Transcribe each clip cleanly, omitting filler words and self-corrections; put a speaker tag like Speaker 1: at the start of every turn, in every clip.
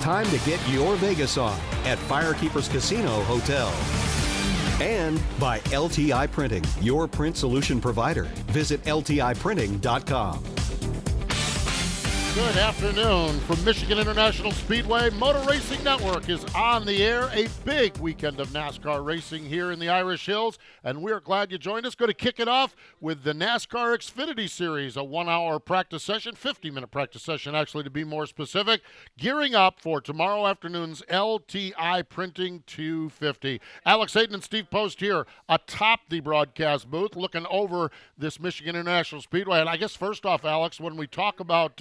Speaker 1: time to get your Vegas on at Firekeepers Casino Hotel. And by LTI Printing, your print solution provider. Visit LTIprinting.com.
Speaker 2: Good afternoon from Michigan International Speedway. Motor Racing Network is on the air. A big weekend of NASCAR racing here in the Irish Hills, and we're glad you joined us. Going to kick it off with the NASCAR Xfinity Series, a 1-hour practice session, 50-minute practice session actually to be more specific, gearing up for tomorrow afternoon's LTI Printing 250. Alex Hayden and Steve Post here atop the broadcast booth looking over this Michigan International Speedway. And I guess first off, Alex, when we talk about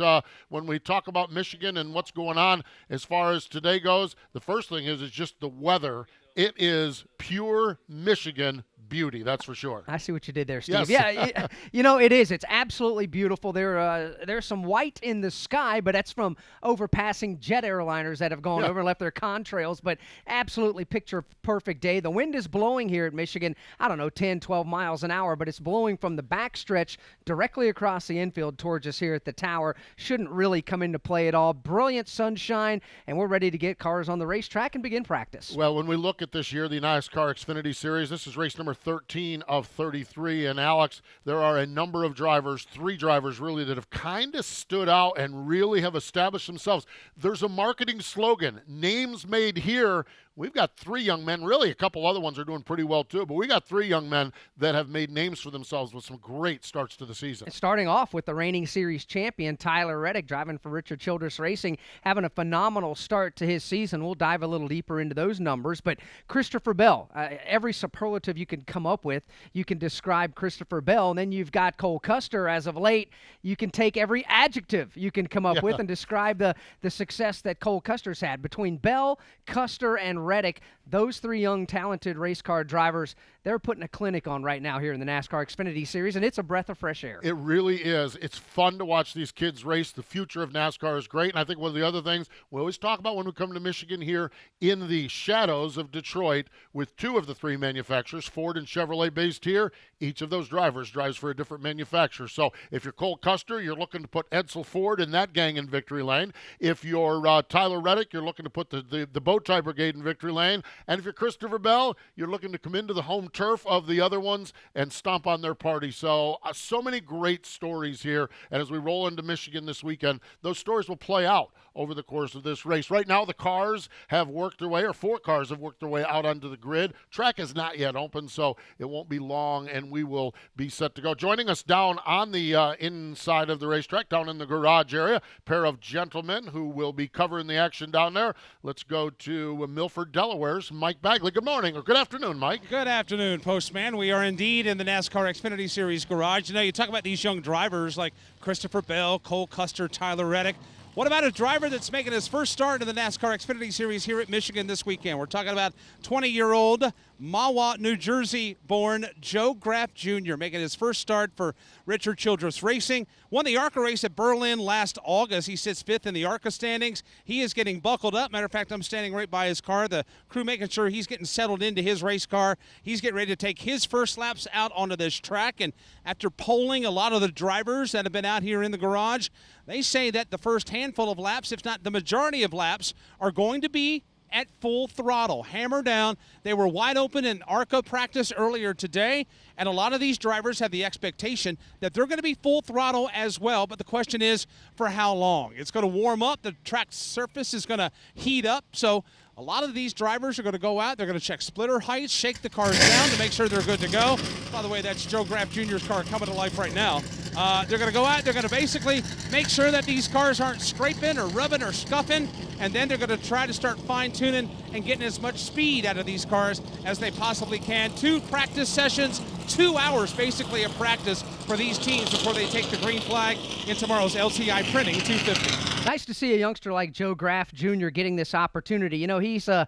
Speaker 2: Michigan and what's going on as far as today goes, the first thing is just the weather. It is pure Michigan beauty, that's for sure.
Speaker 3: I see what you did there, Steve.
Speaker 2: Yes.
Speaker 3: Yeah, it is. It's absolutely beautiful. There's some white in the sky, but that's from overpassing jet airliners that have gone over and left their contrails, but absolutely picture-perfect day. The wind is blowing here at Michigan, 10, 12 miles an hour, but it's blowing from the backstretch directly across the infield towards us here at the tower. Shouldn't really come into play at all. Brilliant sunshine, and we're ready to get cars on the racetrack and begin practice.
Speaker 2: Well, when we look at this year, the NASCAR Xfinity Series, this is race number 13 of 33. And Alex, there are a number of drivers, 3 drivers really, that have kind of stood out and really have established themselves. There's a marketing slogan, names made here. We've got 3 young men, really a couple other ones are doing pretty well too, but we got 3 young men that have made names for themselves with some great starts to the season.
Speaker 3: Starting off with the reigning series champion, Tyler Reddick, driving for Richard Childress Racing, having a phenomenal start to his season. We'll dive a little deeper into those numbers, but Christopher Bell, every superlative you can come up with, you can describe Christopher Bell, and then you've got Cole Custer as of late. You can take every adjective you can come up with and describe the success that Cole Custer's had. Between Bell, Custer, and Reddick, those 3 young, talented race car drivers, they're putting a clinic on right now here in the NASCAR Xfinity Series, and it's a breath of fresh air.
Speaker 2: It really is. It's fun to watch these kids race. The future of NASCAR is great, and I think one of the other things we always talk about when we come to Michigan here in the shadows of Detroit with 2 of the 3 manufacturers, Ford and Chevrolet based here, each of those drivers drives for a different manufacturer. So if you're Cole Custer, you're looking to put Edsel Ford in that gang in victory lane. If you're Tyler Reddick, you're looking to put the Bowtie Brigade in victory lane. And if you're Christopher Bell, you're looking to come into the home turf of the other ones and stomp on their party. So many great stories here. And as we roll into Michigan this weekend, those stories will play out over the course of this race. Right now, the cars have worked their way, or 4 cars have worked their way out onto the grid. Track is not yet open, so it won't be long, and we will be set to go. Joining us down on the inside of the racetrack, down in the garage area, pair of gentlemen who will be covering the action down there. Let's go to Milford, Delaware's Mike Bagley. Good morning, or good afternoon, Mike.
Speaker 4: Good afternoon, Postman. We are indeed in the NASCAR Xfinity Series garage. You talk about these young drivers like Christopher Bell, Cole Custer, Tyler Reddick. What about a driver that's making his first start in the NASCAR Xfinity Series here at Michigan this weekend? We're talking about 20-year-old Mahwah, New Jersey-born Joe Graff Jr. making his first start for Richard Childress Racing. Won the ARCA race at Berlin last August. He sits 5th in the ARCA standings. He is getting buckled up. Matter of fact, I'm standing right by his car. The crew making sure he's getting settled into his race car. He's getting ready to take his first laps out onto this track. And after polling a lot of the drivers that have been out here in the garage, they say that the first handful of laps, if not the majority of laps, are going to be at full throttle, hammer down. They were wide open in ARCA practice earlier today, and a lot of these drivers have the expectation that they're going to be full throttle as well, but the question is for how long? It's going to warm up. The track surface is going to heat up, so a lot of these drivers are going to go out. They're going to check splitter heights, shake the cars down to make sure they're good to go. By the way, that's Joe Graff Jr.'s car coming to life right now. They're going to go out. They're going to basically make sure that these cars aren't scraping or rubbing or scuffing, and then they're going to try to start fine-tuning and getting as much speed out of these cars as they possibly can. 2 practice sessions, 2 hours basically of practice for these teams before they take the green flag in tomorrow's LTI Printing 250.
Speaker 3: Nice to see a youngster like Joe Graff Jr. getting this opportunity. He's a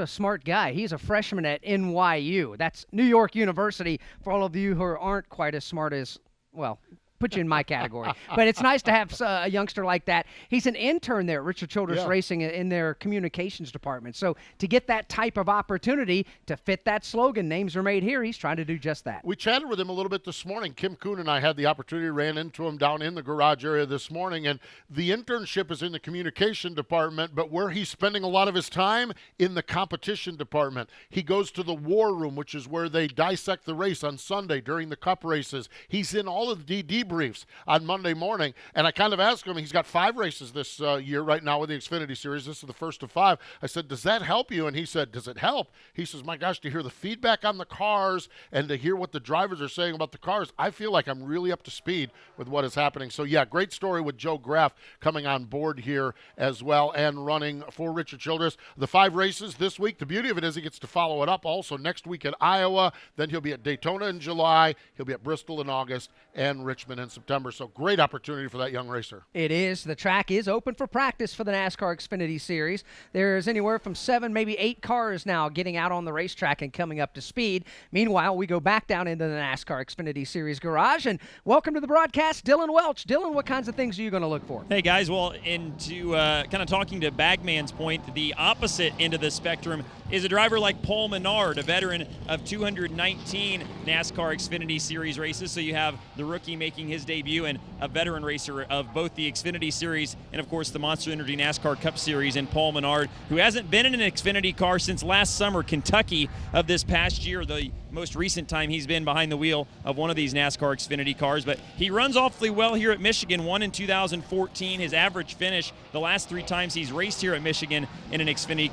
Speaker 3: smart guy. He's a freshman at NYU. That's New York University for all of you who aren't quite as smart as, well, put you in my category. But it's nice to have a youngster like that. He's an intern there at Richard Childress Racing in their communications department. So to get that type of opportunity to fit that slogan, names are made here, he's trying to do just that.
Speaker 2: We chatted with him a little bit this morning. Kim Kuhn and I had the opportunity, ran into him down in the garage area this morning, and the internship is in the communication department, but where he's spending a lot of his time in the competition department. He goes to the war room, which is where they dissect the race on Sunday during the cup races. He's in all of the debriefs on Monday morning, and I kind of asked him, he's got 5 races this year right now with the Xfinity Series. This is the first of 5. I said, does that help you? And he said, does it help? He says, my gosh, to hear the feedback on the cars and to hear what the drivers are saying about the cars, I feel like I'm really up to speed with what is happening. So, yeah, great story with Joe Graff coming on board here as well and running for Richard Childress. The 5 races this week, the beauty of it is he gets to follow it up also next week at Iowa. Then he'll be at Daytona in July. He'll be at Bristol in August and Richmond in September. So great opportunity for that young racer.
Speaker 3: It is. The track is open for practice for the NASCAR Xfinity Series. There's anywhere from 7, maybe 8 cars now getting out on the racetrack and coming up to speed. Meanwhile, we go back down into the NASCAR Xfinity Series garage, and welcome to the broadcast, Dylan Welch. Dylan, what kinds of things are you going to look for?
Speaker 5: Hey, guys. Well, into kind of talking to Bagman's point, the opposite end of the spectrum is a driver like Paul Menard, a veteran of 219 NASCAR Xfinity Series races. So you have the rookie making his debut and a veteran racer of both the Xfinity Series and, of course, the Monster Energy NASCAR Cup Series, and Paul Menard, who hasn't been in an Xfinity car since last summer, Kentucky of this past year, the most recent time he's been behind the wheel of one of these NASCAR Xfinity cars. But he runs awfully well here at Michigan, won in 2014. His average finish the last 3 times he's raced here at Michigan in an Xfinity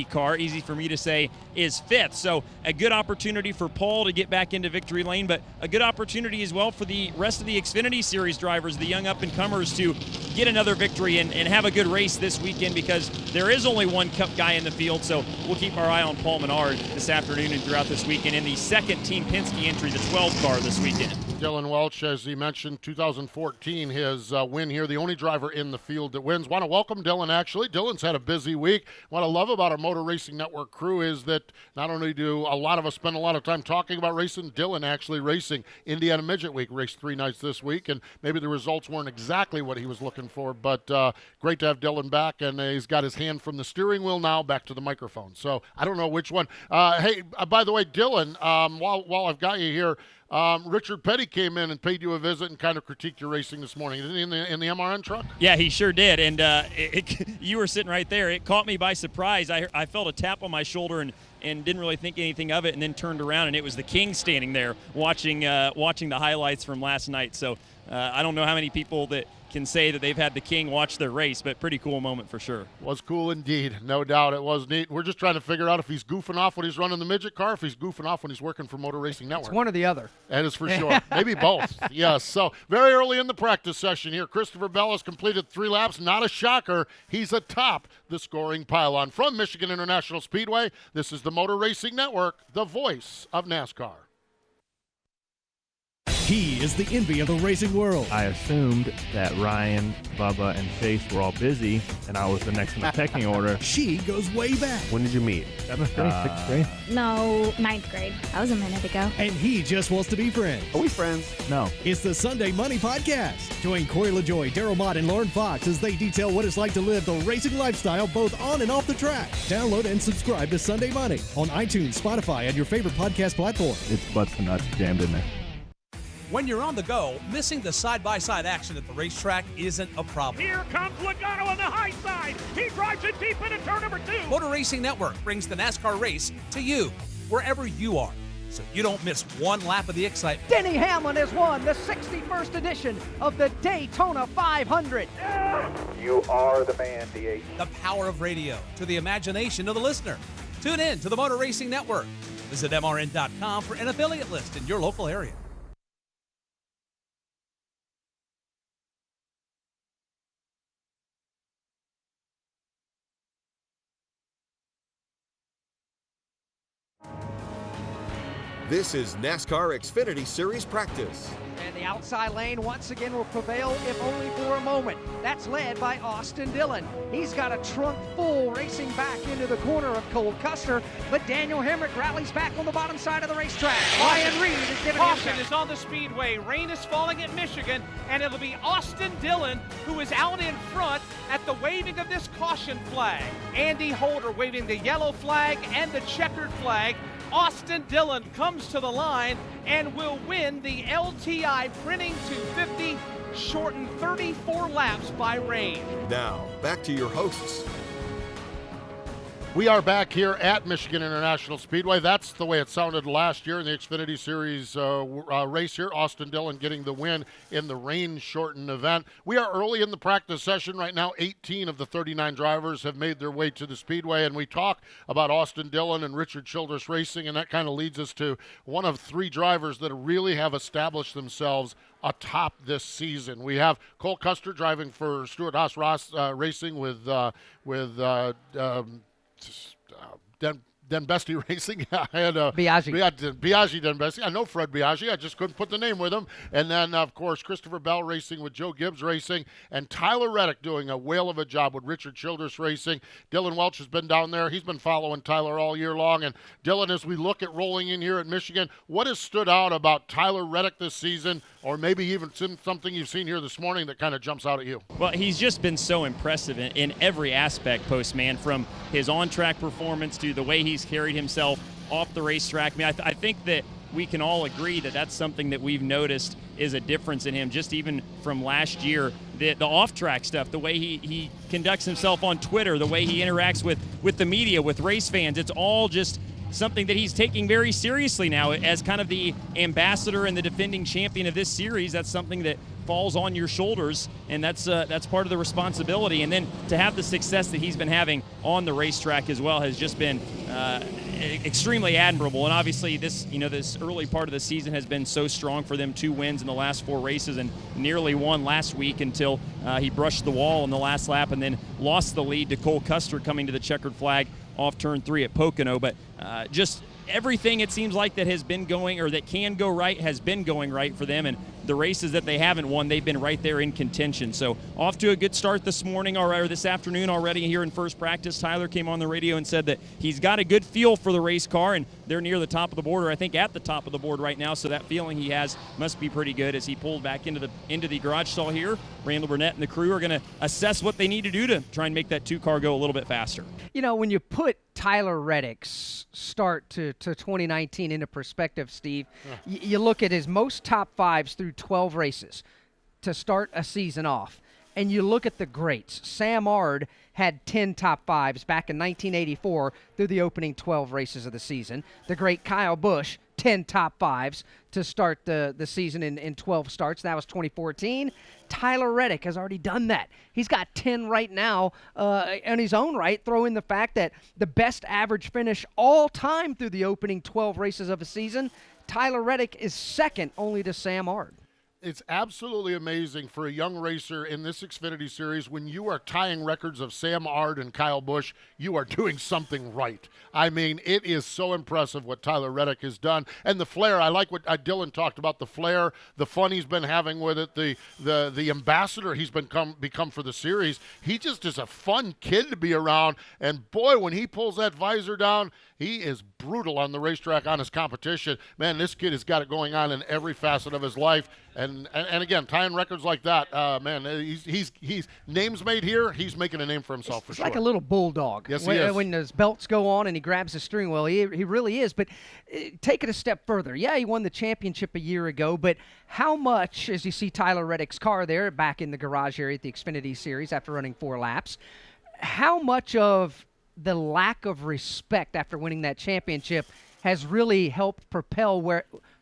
Speaker 5: car, easy for me to say, is 5th. So a good opportunity for Paul to get back into victory lane, but a good opportunity as well for the rest of the Xfinity Series drivers, the young up-and-comers, to get another victory and have a good race this weekend, because there is only one Cup guy in the field. So we'll keep our eye on Paul Menard this afternoon and throughout this weekend in the second Team Penske entry, the 12 car this weekend.
Speaker 2: Dylan Welch, as he mentioned, 2014, his win here, the only driver in the field that wins. Want to welcome Dylan, actually. Dylan's had a busy week. What I love about our Motor Racing Network crew is that not only do a lot of us spend a lot of time talking about racing, Dylan actually racing. Indiana Midget Week raced 3 nights this week, and maybe the results weren't exactly what he was looking for, but great to have Dylan back, and he's got his hand from the steering wheel now back to the microphone. So I don't know which one. Hey, by the way, Dylan, while I've got you here, Richard Petty came in and paid you a visit and kind of critiqued your racing this morning. Didn't he, in the MRN truck?
Speaker 5: Yeah, he sure did. And you were sitting right there. It caught me by surprise. I felt a tap on my shoulder and didn't really think anything of it, and then turned around, and it was the King standing there watching the highlights from last night. So I don't know how many people that can say that they've had the King watch their race, but pretty cool moment for sure.
Speaker 2: Was cool indeed. No doubt it was neat. We're just trying to figure out if he's goofing off when he's running the midget car, if he's goofing off when he's working for Motor Racing Network.
Speaker 3: It's one or the other.
Speaker 2: That is for sure. Maybe both. Yes. So very early in the practice session here, Christopher Bell has completed 3 laps. Not a shocker. He's atop the scoring pylon. From Michigan International Speedway, this is the Motor Racing Network, the voice of NASCAR.
Speaker 6: He is the envy of the racing world.
Speaker 7: I assumed that Ryan, Bubba, and Chase were all busy, and I was the next in the pecking order.
Speaker 6: She goes way back.
Speaker 7: When did you meet? 7th grade, 6th grade?
Speaker 8: No, 9th grade. That was a minute ago.
Speaker 6: And he just wants to be friends.
Speaker 7: Are we friends? No.
Speaker 6: It's the Sunday Money Podcast. Join Corey LaJoy, Daryl Mott, and Lauren Fox as they detail what it's like to live the racing lifestyle both on and off the track. Download and subscribe to Sunday Money on iTunes, Spotify, and your favorite podcast platform.
Speaker 7: It's butts and nuts jammed in there.
Speaker 9: When you're on the go, missing the side-by-side action at the racetrack isn't a problem.
Speaker 10: Here comes Logano on the high side. He drives it deep into turn number 2.
Speaker 9: Motor Racing Network brings the NASCAR race to you, wherever you are, so you don't miss one lap of the excitement.
Speaker 3: Denny Hamlin has won the 61st edition of the Daytona 500.
Speaker 11: You are the man, D8.
Speaker 9: The power of radio to the imagination of the listener. Tune in to the Motor Racing Network. Visit MRN.com for an affiliate list in your local area.
Speaker 12: This is NASCAR Xfinity Series practice.
Speaker 3: And the outside lane once again will prevail, if only for a moment. That's led by Austin Dillon. He's got a trunk full racing back into the corner of Cole Custer, but Daniel Hemrick rallies back on the bottom side of the racetrack. Ryan Reed is giving
Speaker 10: Caution is on the speedway. Rain is falling at Michigan, and it'll be Austin Dillon who is out in front at the waving of this caution flag. Andy Holder waving the yellow flag and the checkered flag. Austin Dillon comes to the line and will win the LTI Printing 250, shortened 34 laps by rain.
Speaker 12: Now, back to your hosts.
Speaker 2: We are back here at Michigan International Speedway. That's the way it sounded last year in the Xfinity Series race here. Austin Dillon getting the win in the rain-shortened event. We are early in the practice session right now. 18 of the 39 drivers have made their way to the Speedway, and we talk about Austin Dillon and Richard Childress Racing, and that kind of leads us to one of three drivers that really have established themselves atop this season. We have Cole Custer driving for Stewart-Haas Ross Racing with Denbesti Racing. I had Biaggi Denbesti. I know Fred Biaggi. I just couldn't put the name with him. And then, of course, Christopher Bell Racing with Joe Gibbs Racing, and Tyler Reddick doing a whale of a job with Richard Childress Racing. Dylan Welch has been down there. He's been following Tyler all year long. And Dylan, as we look at rolling in here at Michigan, what has stood out about Tyler Reddick this season, or maybe even something you've seen here this morning that kind of jumps out at you?
Speaker 5: Well, he's just been so impressive in every aspect, Postman, from his on-track performance to the way he's carried himself off the racetrack. I mean, I think that we can all agree that that's something that we've noticed is a difference in him, just even from last year. The off-track stuff, the way he conducts himself on Twitter, the way he interacts with the media, with race fans, it's all just something that he's taking very seriously now as kind of the ambassador and the defending champion of this series. That's something that falls on your shoulders, and that's part of the responsibility. And then to have the success that he's been having on the racetrack as well has just been extremely admirable. And obviously this early part of the season has been so strong for them. 2 wins in the last 4 races and nearly won last week until he brushed the wall in the last lap and then lost the lead to Cole Custer coming to the checkered flag off turn 3 at Pocono. But just everything it seems like that has been going, or that can go right, has been going right for them. And the races that they haven't won, they've been right there in contention. So off to a good start this morning or this afternoon already here in first practice. Tyler came on the radio and said that he's got a good feel for the race car, and they're near the top of the board, or I think at the top of the board right now. So that feeling he has must be pretty good as he pulled back into the garage stall here. Randall Burnett and the crew are going to assess what they need to do to try and make that 2 car go a little bit faster.
Speaker 3: You know, when you put Tyler Reddick's start to 2019 into perspective, Steve, you look at his most top 5s through 12 races to start a season off, and you look at the greats. Sam Ard had 10 top 5s back in 1984 through the opening 12 races of the season. The great Kyle Busch, 10 top 5s to start the season in 12 starts. That was 2014. Tyler Reddick has already done that. He's got 10 right now on his own right. Throw in the fact that the best average finish all time through the opening 12 races of a season, Tyler Reddick is second only to Sam Ard.
Speaker 2: It's absolutely amazing for a young racer in this Xfinity Series. When you are tying records of Sam Ard and Kyle Busch, you are doing something right. I mean, it is so impressive what Tyler Reddick has done. And the flair, I like what Dylan talked about, the flair, the fun he's been having with it, the ambassador he's become for the series. He just is a fun kid to be around. And boy, when he pulls that visor down, he is brutal on the racetrack on his competition. Man, this kid has got it going on in every facet of his life. And again, tying records like that, man, he's names made here. He's making a name for himself for sure.
Speaker 3: It's like a little bulldog.
Speaker 2: Yes, he is.
Speaker 3: When his belts go on and he grabs the steering wheel, he really is. But take it a step further. Yeah, he won the championship a year ago, but how much, as you see Tyler Reddick's car there back in the garage area at the Xfinity Series after running 4 laps, how much of the lack of respect after winning that championship has really helped propel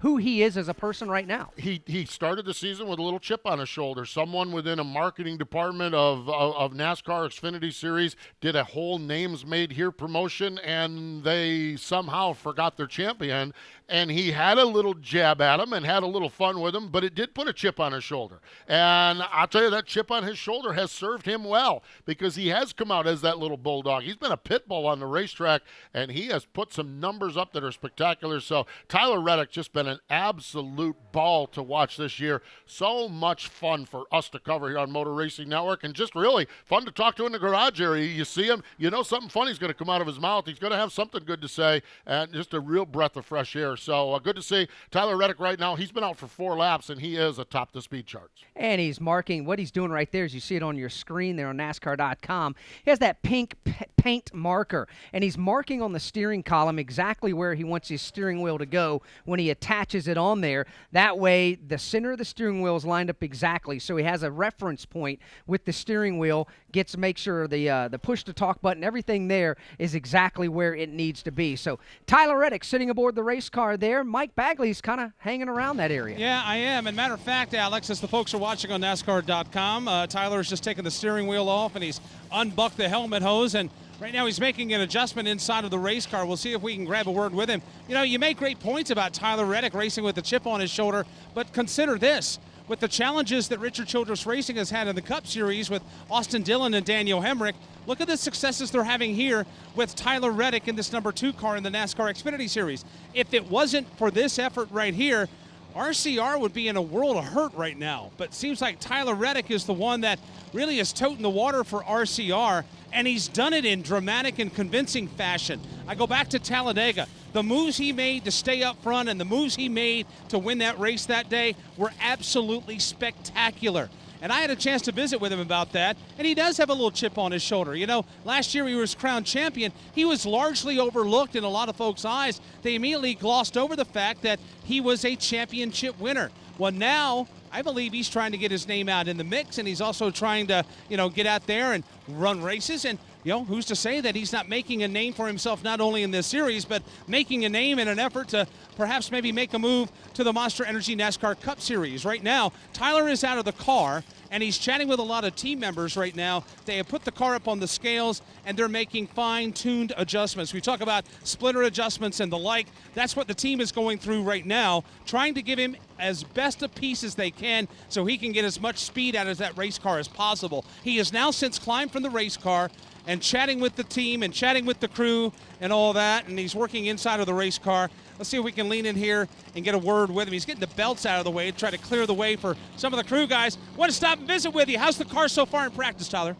Speaker 3: who he is as a person right now.
Speaker 2: He started the season with a little chip on his shoulder. Someone within a marketing department of NASCAR Xfinity Series did a whole names made here promotion, and they somehow forgot their champion. And he had a little jab at him and had a little fun with him, but it did put a chip on his shoulder. And I'll tell you, that chip on his shoulder has served him well, because he has come out as that little bulldog. He's been a pit bull on the racetrack, and he has put some numbers up that are spectacular. So Tyler Reddick just been an absolute ball to watch this year. So much fun for us to cover here on Motor Racing Network, and just really fun to talk to in the garage area. You see him, you know something funny's going to come out of his mouth. He's going to have something good to say, and just a real breath of fresh air. So good to see Tyler Reddick right now. He's been out for 4 laps, and he is atop the speed charts.
Speaker 3: And he's marking, what he's doing right there, as you see it on your screen there on NASCAR.com. He has that pink paint marker, and he's marking on the steering column exactly where he wants his steering wheel to go when he attaches it on there. That way, the center of the steering wheel is lined up exactly, so he has a reference point with the steering wheel, gets to make sure the push-to-talk button, everything there is exactly where it needs to be. So Tyler Reddick sitting aboard the race car there. Mike Bagley's kind of hanging around that area.
Speaker 4: Yeah, I am. And matter of fact, Alex, as the folks are watching on NASCAR.com, Tyler's just taken the steering wheel off, and he's unbucked the helmet hose, and right now he's making an adjustment inside of the race car. We'll see if we can grab a word with him. You know, you make great points about Tyler Reddick racing with a chip on his shoulder, but consider this. With the challenges that Richard Childress Racing has had in the Cup Series with Austin Dillon and Daniel Hemrick, look at the successes they're having here with Tyler Reddick in this number 2 car in the NASCAR Xfinity Series. If it wasn't for this effort right here, RCR would be in a world of hurt right now. But it seems like Tyler Reddick is the one that really is toting the water for RCR, and he's done it in dramatic and convincing fashion. I go back to Talladega. The moves he made to stay up front and the moves he made to win that race that day were absolutely spectacular. And I had a chance to visit with him about that, and he does have a little chip on his shoulder. You know, last year he was crowned champion. He was largely overlooked in a lot of folks' eyes. They immediately glossed over the fact that he was a championship winner. Well, now I believe he's trying to get his name out in the mix, and he's also trying to, you know, get out there and run races. And, you know, who's to say that he's not making a name for himself not only in this series, but making a name in an effort to perhaps maybe make a move to the Monster Energy NASCAR Cup Series. Right now, Tyler is out of the car, and he's chatting with a lot of team members right now. They have put the car up on the scales, and they're making fine-tuned adjustments. We talk about splitter adjustments and the like. That's what the team is going through right now, trying to give him as best a piece as they can so he can get as much speed out of that race car as possible. He has now since climbed from the race car and chatting with the team and chatting with the crew and all that, and he's working inside of the race car. Let's see if we can lean in here and get a word with him. He's getting the belts out of the way to try to clear the way for some of the crew guys. Want to stop and visit with you. How's the car so far in practice, Tyler?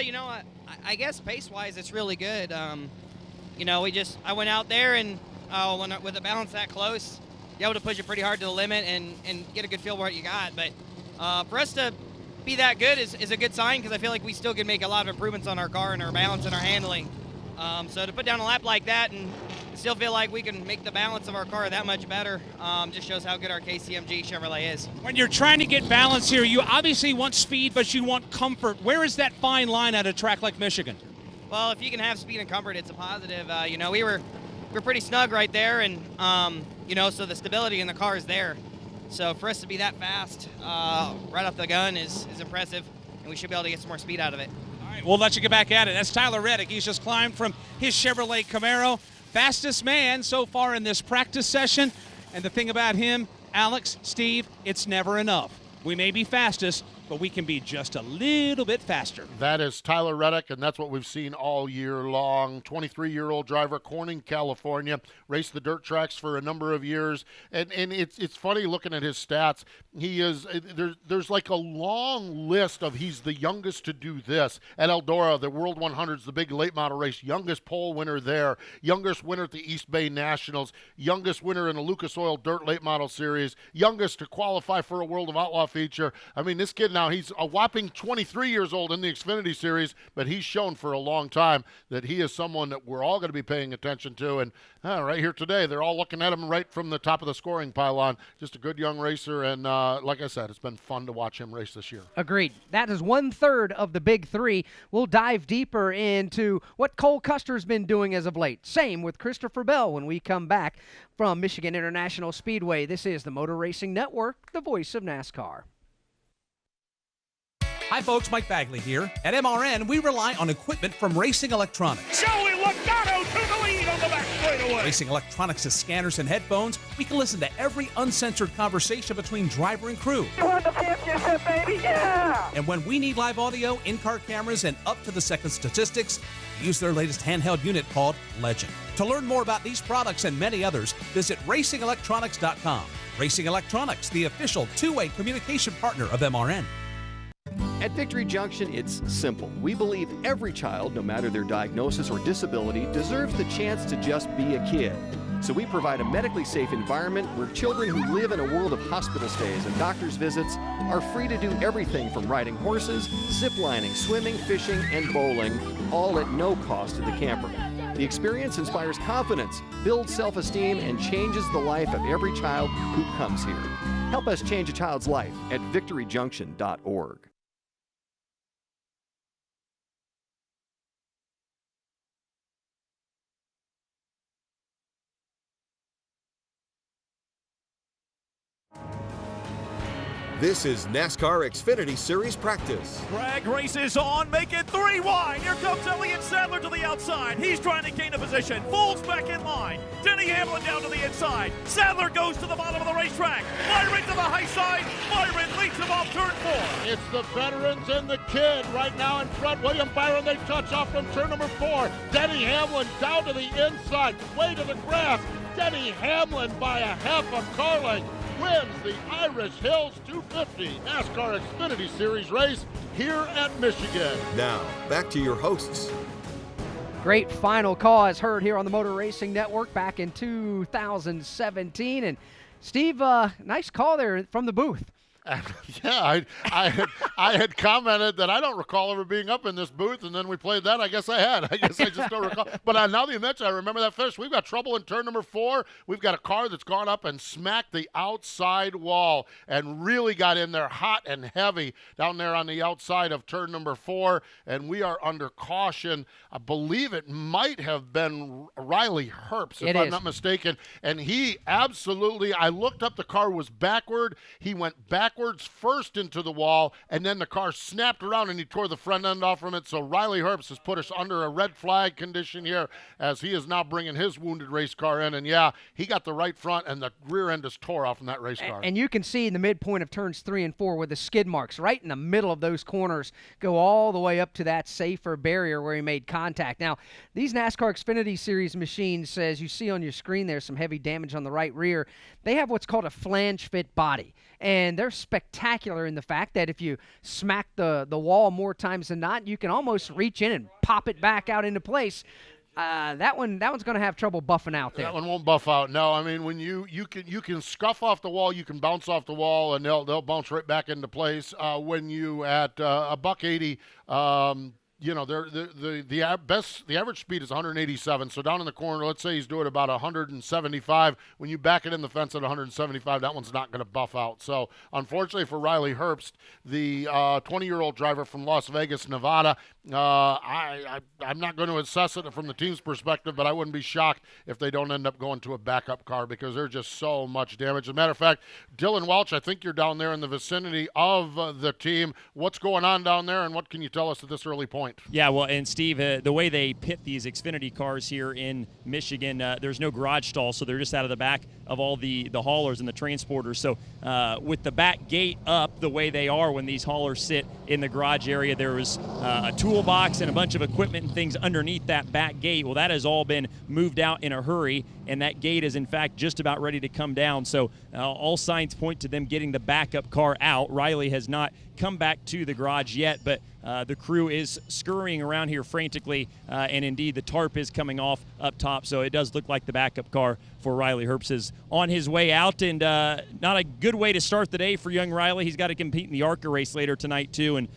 Speaker 13: You know, I guess pace-wise it's really good. You know, I went out there and with the balance that close, you're able to push it pretty hard to the limit and get a good feel for what you got. But for us to be that good is a good sign, because I feel like we still can make a lot of improvements on our car and our balance and our handling. So to put down a lap like that and still feel like we can make the balance of our car that much better just shows how good our KCMG Chevrolet is.
Speaker 4: When you're trying to get balance here, you obviously want speed, but you want comfort. Where is that fine line at a track like Michigan?
Speaker 13: Well, if you can have speed and comfort, it's a positive. You know, we're pretty snug right there, and you know, so the stability in the car is there. So for us to be that fast right off the gun is impressive, and we should be able to get some more speed out of it.
Speaker 4: All right, we'll let you get back at it. That's Tyler Reddick. He's just climbed from his Chevrolet Camaro. Fastest man so far in this practice session. And the thing about him, Alex, Steve, it's never enough. We may be fastest, but we can be just a little bit faster.
Speaker 2: That is Tyler Reddick, and that's what we've seen all year long. 23-year-old driver, Corning, California, raced the dirt tracks for a number of years. And it's funny looking at his stats. He is there's like a long list of he's the youngest to do this. At Eldora, the World 100's the big late model race, youngest pole winner there, youngest winner at the East Bay Nationals, youngest winner in the Lucas Oil Dirt Late Model Series, youngest to qualify for a World of Outlaw feature. I mean, this kid Now, he's a whopping 23 years old in the Xfinity Series, but he's shown for a long time that he is someone that we're all going to be paying attention to. And right here today, they're all looking at him right from the top of the scoring pylon. Just a good young racer, and like I said, it's been fun to watch him race this year.
Speaker 3: Agreed. That is 1/3 of the big three. We'll dive deeper into what Cole Custer's been doing as of late. Same with Christopher Bell when we come back from Michigan International Speedway. This is the Motor Racing Network, the voice of NASCAR.
Speaker 9: Hi, folks. Mike Bagley here. At MRN, we rely on equipment from Racing Electronics.
Speaker 14: Joey Logano to the lead on the back straightaway.
Speaker 9: Racing Electronics has scanners and headphones. We can listen to every uncensored conversation between driver and crew.
Speaker 14: You won the championship, baby, yeah!
Speaker 9: And when we need live audio, in-car cameras, and up-to-the-second statistics, we use their latest handheld unit called Legend. To learn more about these products and many others, visit racingelectronics.com. Racing Electronics, the official two-way communication partner of MRN.
Speaker 15: At Victory Junction, it's simple. We believe every child, no matter their diagnosis or disability, deserves the chance to just be a kid. So we provide a medically safe environment where children who live in a world of hospital stays and doctor's visits are free to do everything from riding horses, ziplining, swimming, fishing, and bowling, all at no cost to the camper. The experience inspires confidence, builds self-esteem, and changes the life of every child who comes here. Help us change a child's life at victoryjunction.org.
Speaker 12: This is NASCAR Xfinity Series practice.
Speaker 14: Drag races on, make it 3 wide. Here comes Elliott Sadler to the outside. He's trying to gain a position. Folds back in line. Denny Hamlin down to the inside. Sadler goes to the bottom of the racetrack. Byron to the high side. Byron leads him off turn 4.
Speaker 2: It's the veterans and the kid right now in front. William Byron, they touch off from turn number 4. Denny Hamlin down to the inside, way to the grass. Denny Hamlin by a half a car length wins the Irish Hills 250 NASCAR Xfinity Series race here at Michigan.
Speaker 12: Now, back to your hosts.
Speaker 3: Great final call as heard here on the Motor Racing Network back in 2017. And Steve, nice call there from the booth.
Speaker 2: Yeah, I had commented that I don't recall ever being up in this booth, and then we played that. I guess I had. I guess I just don't recall. But now that you mention, I remember that finish. We've got trouble in turn number 4. We've got a car that's gone up and smacked the outside wall and really got in there hot and heavy down there on the outside of turn number 4, and we are under caution. I believe it might have been Riley Herbst, if I'm not mistaken. And he absolutely, I looked up, the car was backward. He went backwards first into the wall, and then the car snapped around and he tore the front end off from it. So Riley Herbst has put us under a red flag condition here as he is now bringing his wounded race car in. And yeah, he got the right front and the rear end is tore off from that race car.
Speaker 3: And you can see in the midpoint of turns 3 and 4 where the skid marks right in the middle of those corners go all the way up to that safer barrier where he made contact. Now, these NASCAR Xfinity Series machines, as you see on your screen there, some heavy damage on the right rear. They have what's called a flange fit body. And they're spectacular in the fact that if you smack the wall more times than not, you can almost reach in and pop it back out into place. That one's going to have trouble buffing out there.
Speaker 2: That one won't buff out. No, I mean, when you can scuff off the wall, you can bounce off the wall, and they'll bounce right back into place. When you at a $180. You know, the average speed is 187. So down in the corner, let's say he's doing about 175. When you back it in the fence at 175, that one's not going to buff out. So unfortunately for Riley Herbst, the 20-year-old driver from Las Vegas, Nevada, I'm not going to assess it from the team's perspective, but I wouldn't be shocked if they don't end up going to a backup car because there's just so much damage. As a matter of fact, Dylan Welch, I think you're down there in the vicinity of the team. What's going on down there, and what can you tell us at this early point?
Speaker 5: Yeah, well, and Steve, the way they pit these Xfinity cars here in Michigan, there's no garage stall, so they're just out of the back of all the haulers and the transporters. So with the back gate up the way they are when these haulers sit in the garage area, there was a toolbox and a bunch of equipment and things underneath that back gate. Well, that has all been moved out in a hurry, and that gate is, in fact, just about ready to come down. So all signs point to them getting the backup car out. Riley has not come back to the garage yet, but the crew is scurrying around here frantically, and indeed the tarp is coming off up top, so it does look like the backup car for Riley Herbst is on his way out, and not a good way to start the day for young Riley. He's got to compete in the ARCA race later tonight too, and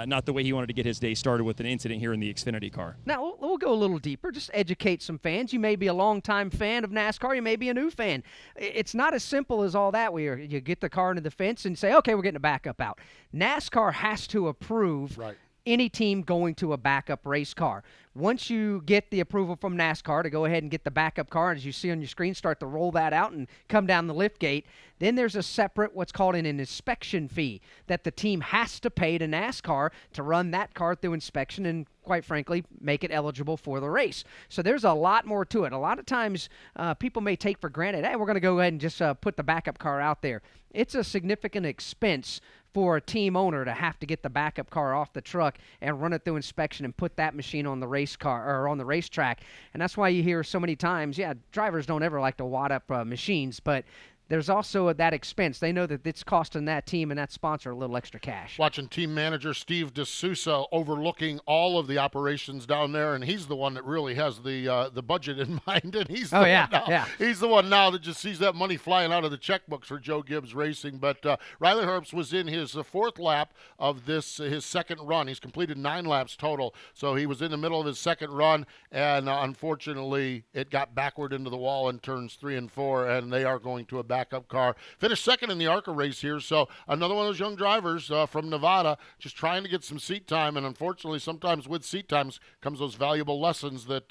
Speaker 5: not the way he wanted to get his day started with an incident here in the Xfinity car.
Speaker 3: Now, we'll go a little deeper, just educate some fans. You may be a longtime fan of NASCAR. You may be a new fan. It's not as simple as all that, where you get the car into the fence and say, okay, we're getting a backup out. NASCAR has to approve any team going to a backup race car. Once you get the approval from NASCAR to go ahead and get the backup car, and as you see on your screen, start to roll that out and come down the lift gate, then there's a separate what's called an inspection fee that the team has to pay to NASCAR to run that car through inspection and, quite frankly, make it eligible for the race. So there's a lot more to it. A lot of times people may take for granted, hey, we're going to go ahead and just put the backup car out there. It's a significant expense for a team owner to have to get the backup car off the truck and run it through inspection and put that machine on the race car or on the racetrack. And that's why you hear so many times, drivers don't ever like to wad up machines, but there's also that expense. They know that it's costing that team and that sponsor a little extra cash.
Speaker 2: Watching team manager Steve D'Souza overlooking all of the operations down there, and he's the one that really has the budget in mind. And he's he's the one now that just sees that money flying out of the checkbooks for Joe Gibbs Racing. But Riley Herbst was in his fourth lap of his second run. He's completed 9 laps total, so he was in the middle of his second run, and unfortunately it got backward into the wall in turns 3 and 4, and they are going to a backup car. Finished second in the ARCA race here, so another one of those young drivers from Nevada just trying to get some seat time, and unfortunately sometimes with seat times comes those valuable lessons that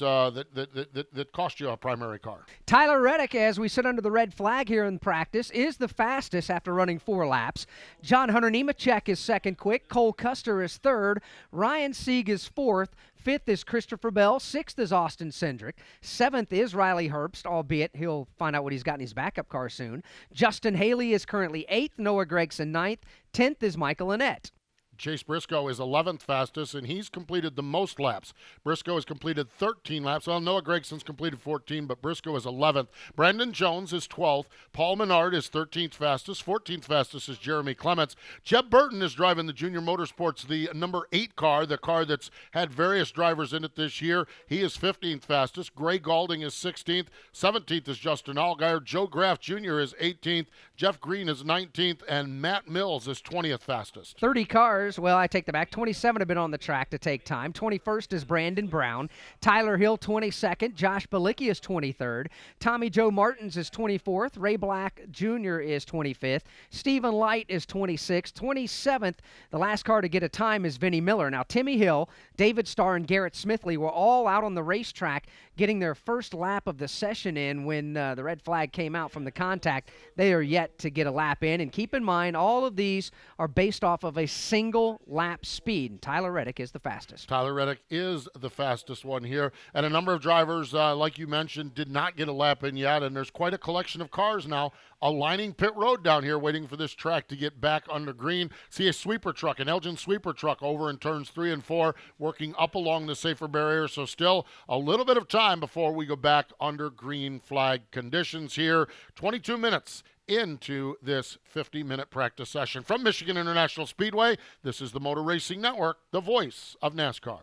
Speaker 2: cost you a primary car.
Speaker 3: Tyler Reddick, as we sit under the red flag here in practice, is the fastest after running 4 laps. John Hunter Nemechek is second quick. Cole Custer is third. Ryan Sieg is fourth. 5th is Christopher Bell. 6th is Austin Cindric. 7th is Riley Herbst, albeit he'll find out what he's got in his backup car soon. Justin Haley is currently 8th. Noah Gragson 9th. 10th is Michael Annett.
Speaker 2: Chase Briscoe is 11th fastest, and he's completed the most laps. Briscoe has completed 13 laps. Well, Noah Gregson's completed 14, but Briscoe is 11th. Brandon Jones is 12th. Paul Menard is 13th fastest. 14th fastest is Jeremy Clements. Jeb Burton is driving the Junior Motorsports, the number 8 car, the car that's had various drivers in it this year. He is 15th fastest. Gray Galding is 16th. 17th is Justin Allgaier. Joe Graff Jr. is 18th. Jeff Green is 19th, and Matt Mills is 20th fastest.
Speaker 3: 30 cars. Well, I take that back. 27 have been on the track to take time. 21st is Brandon Brown. Tyler Hill, 22nd. Josh Balicki is 23rd. Tommy Joe Martins is 24th. Ray Black Jr. is 25th. Stephen Light is 26th. 27th, the last car to get a time is Vinnie Miller. Now, Timmy Hill, David Starr, and Garrett Smithley were all out on the racetrack getting their first lap of the session in when the red flag came out from the contact. They are yet to get a lap in. And keep in mind, all of these are based off of a single lap speed. And Tyler Reddick is the fastest.
Speaker 2: Tyler Reddick is the fastest one here. And a number of drivers, like you mentioned, did not get a lap in yet. And there's quite a collection of cars now aligning pit road down here, waiting for this track to get back under green. See a sweeper truck, an Elgin sweeper truck over in turns 3 and 4, working up along the safer barrier. So still a little bit of time before we go back under green flag conditions here. 22 minutes into this 50-minute practice session. From Michigan International Speedway, this is the Motor Racing Network, the voice of NASCAR.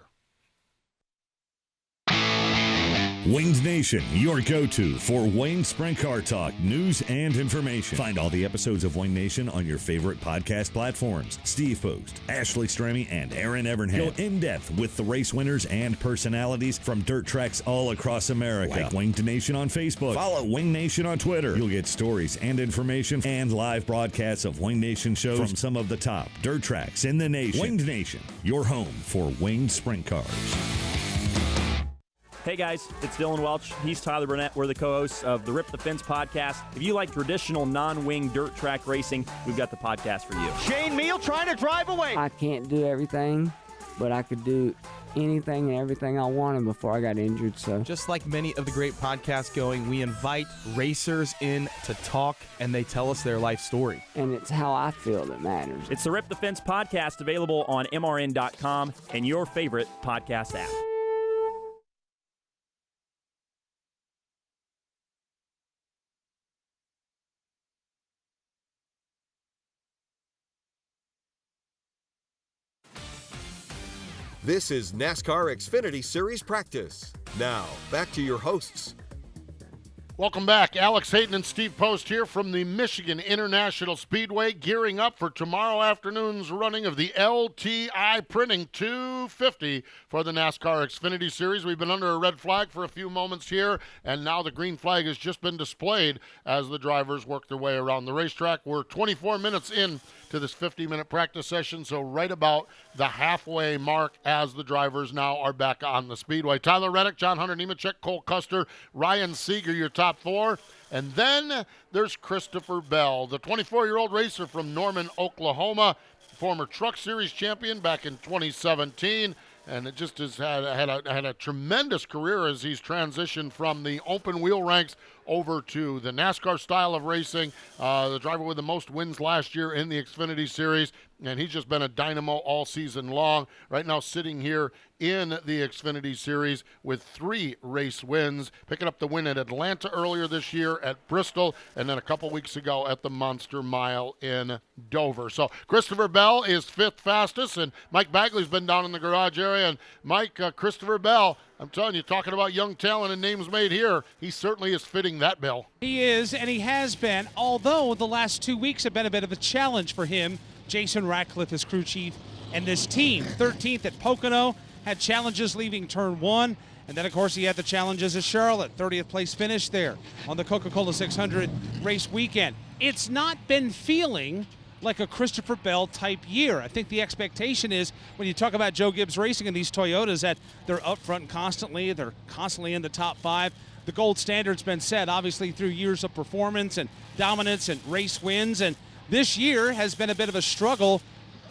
Speaker 16: Winged Nation, your go-to for Wayne Sprint Car Talk, news and information. Find all the episodes of Winged Nation on your favorite podcast platforms. Steve Post, Ashley Strammy, and Aaron Evernhead go in-depth with the race winners and personalities from dirt tracks all across America. Like Winged Nation on Facebook. Follow Winged Nation on Twitter. You'll get stories and information and live broadcasts of Winged Nation shows from some of the top dirt tracks in the nation. Winged Nation, your home for winged sprint cars.
Speaker 5: Hey guys, it's Dylan Welch. He's Tyler Burnett. We're the co-hosts of the Rip the Fence podcast. If you like traditional non-wing dirt track racing, we've got the podcast for you.
Speaker 10: Shane Meal trying to drive away.
Speaker 17: I can't do everything, but I could do anything and everything I wanted before I got injured. So
Speaker 18: just like many of the great podcasts going, we invite racers in to talk, and they tell us their life story.
Speaker 17: And it's how I feel that matters.
Speaker 5: It's the Rip the Fence podcast, available on mrn.com and your favorite podcast app.
Speaker 12: This is NASCAR Xfinity Series practice. Now, back to your hosts.
Speaker 2: Welcome back. Alex Hayden and Steve Post here from the Michigan International Speedway, gearing up for tomorrow afternoon's running of the LTI Printing 250 for the NASCAR Xfinity Series. We've been under a red flag for a few moments here, and now the green flag has just been displayed as the drivers work their way around the racetrack. We're 24 minutes in to this 50-minute practice session, so right about the halfway mark as the drivers now are back on the speedway. Tyler Reddick, John Hunter Nemechek, Cole Custer, Ryan Seeger, your top four. And then there's Christopher Bell, the 24-year-old racer from Norman, Oklahoma, former Truck Series champion back in 2017. And it just has had a tremendous career as he's transitioned from the open wheel ranks over to the NASCAR style of racing. The driver with the most wins last year in the Xfinity Series, and he's just been a dynamo all season long. Right now sitting here in the Xfinity Series with 3 race wins, picking up the win at Atlanta earlier this year, at Bristol, and then a couple weeks ago at the Monster Mile in Dover. So Christopher Bell is 5th fastest, and Mike Bagley's been down in the garage area. And Mike, Christopher Bell, I'm telling you, talking about young talent and names made here, he certainly is fitting that bill.
Speaker 4: He is, and he has been, although the last 2 weeks have been a bit of a challenge for him. Jason Ratcliffe, his crew chief, and this team. 13th at Pocono, had challenges leaving turn 1, and then, of course, he had the challenges at Charlotte. 30th place finish there on the Coca-Cola 600 race weekend. It's not been feeling like a Christopher Bell type year. I think the expectation is when you talk about Joe Gibbs Racing and these Toyotas that they're up front constantly, they're constantly in the top 5. The gold standard's been set obviously through years of performance and dominance and race wins, and this year has been a bit of a struggle.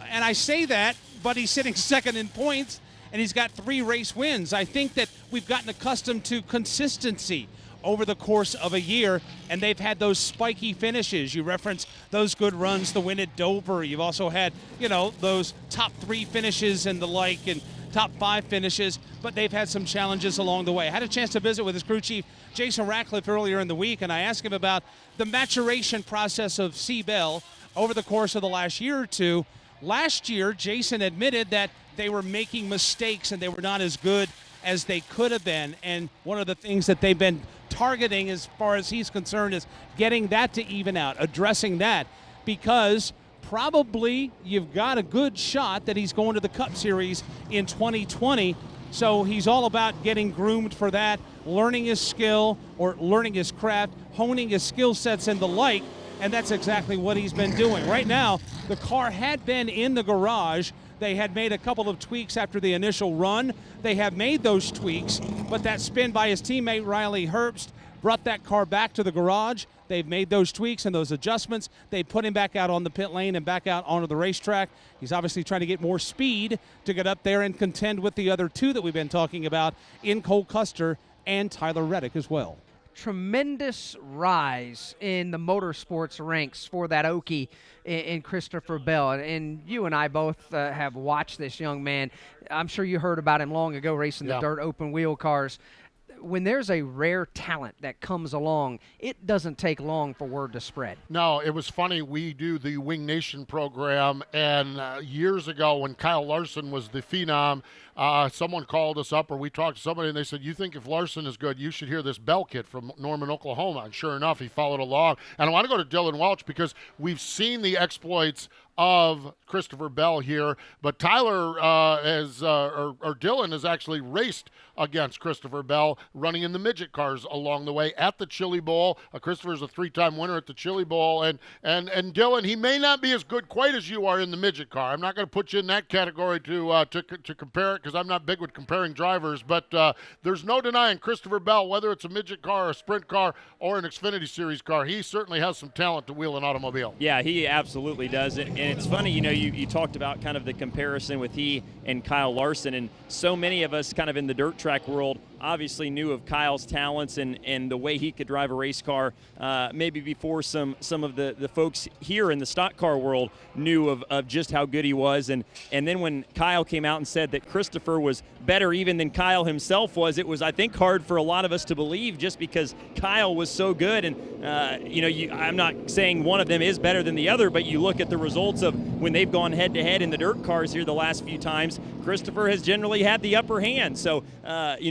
Speaker 4: And I say that, but he's sitting second in points and he's got 3 race wins. I think that we've gotten accustomed to consistency over the course of a year, and they've had those spiky finishes. You reference those good runs, the win at Dover. You've also had, those top 3 finishes and the like, and top 5 finishes, but they've had some challenges along the way. I had a chance to visit with his crew chief, Jason Ratcliffe, earlier in the week, and I asked him about the maturation process of C. Bell over the course of the last year or two. Last year, Jason admitted that they were making mistakes and they were not as good as they could have been, and one of the things that they've been targeting as far as he's concerned is getting that to even out, addressing that, because probably you've got a good shot that he's going to the Cup Series in 2020. So he's all about getting groomed for that, learning his skill or learning his craft, honing his skill sets and the like, and that's exactly what he's been doing. Right now, the car had been in the garage. They had made a couple of tweaks after the initial run. They have made those tweaks, but that spin by his teammate Riley Herbst brought that car back to the garage. They've made those tweaks and those adjustments. They put him back out on the pit lane and back out onto the racetrack. He's obviously trying to get more speed to get up there and contend with the other 2 that we've been talking about in Cole Custer and Tyler Reddick as well.
Speaker 3: Tremendous rise in the motorsports ranks for that Okie in Christopher Bell. And you and I both have watched this young man. I'm sure you heard about him long ago racing the dirt open wheel cars. When there's a rare talent that comes along, it doesn't take long for word to spread.
Speaker 2: No, it was funny. We do the Wing Nation program, and years ago when Kyle Larson was the phenom, someone called us up, or we talked to somebody, and they said, you think if Larson is good, you should hear this Bell kid from Norman, Oklahoma. And sure enough, he followed along. And I want to go to Dylan Welch because we've seen the exploits of Christopher Bell here, but Tyler or Dylan has actually raced against Christopher Bell, running in the midget cars along the way at the Chili Bowl. Christopher's a 3-time winner at the Chili Bowl, and Dylan, he may not be as good quite as you are in the midget car. I'm not going to put you in that category to compare it because I'm not big with comparing drivers, but there's no denying Christopher Bell, whether it's a midget car, a sprint car, or an Xfinity Series car, he certainly has some talent to wheel an automobile.
Speaker 5: Yeah, he absolutely does. And it's funny, you talked about kind of the comparison with he and Kyle Larson, and so many of us kind of in the dirt track world obviously knew of Kyle's talents and the way he could drive a race car, maybe before some of the folks here in the stock car world knew of just how good he was. And then when Kyle came out and said that Christopher was better even than Kyle himself was, it was, I think, hard for a lot of us to believe just because Kyle was so good. And, I'm not saying one of them is better than the other, but you look at the results of when they've gone head-to-head in the dirt cars here the last few times, Christopher has generally had the upper hand. So,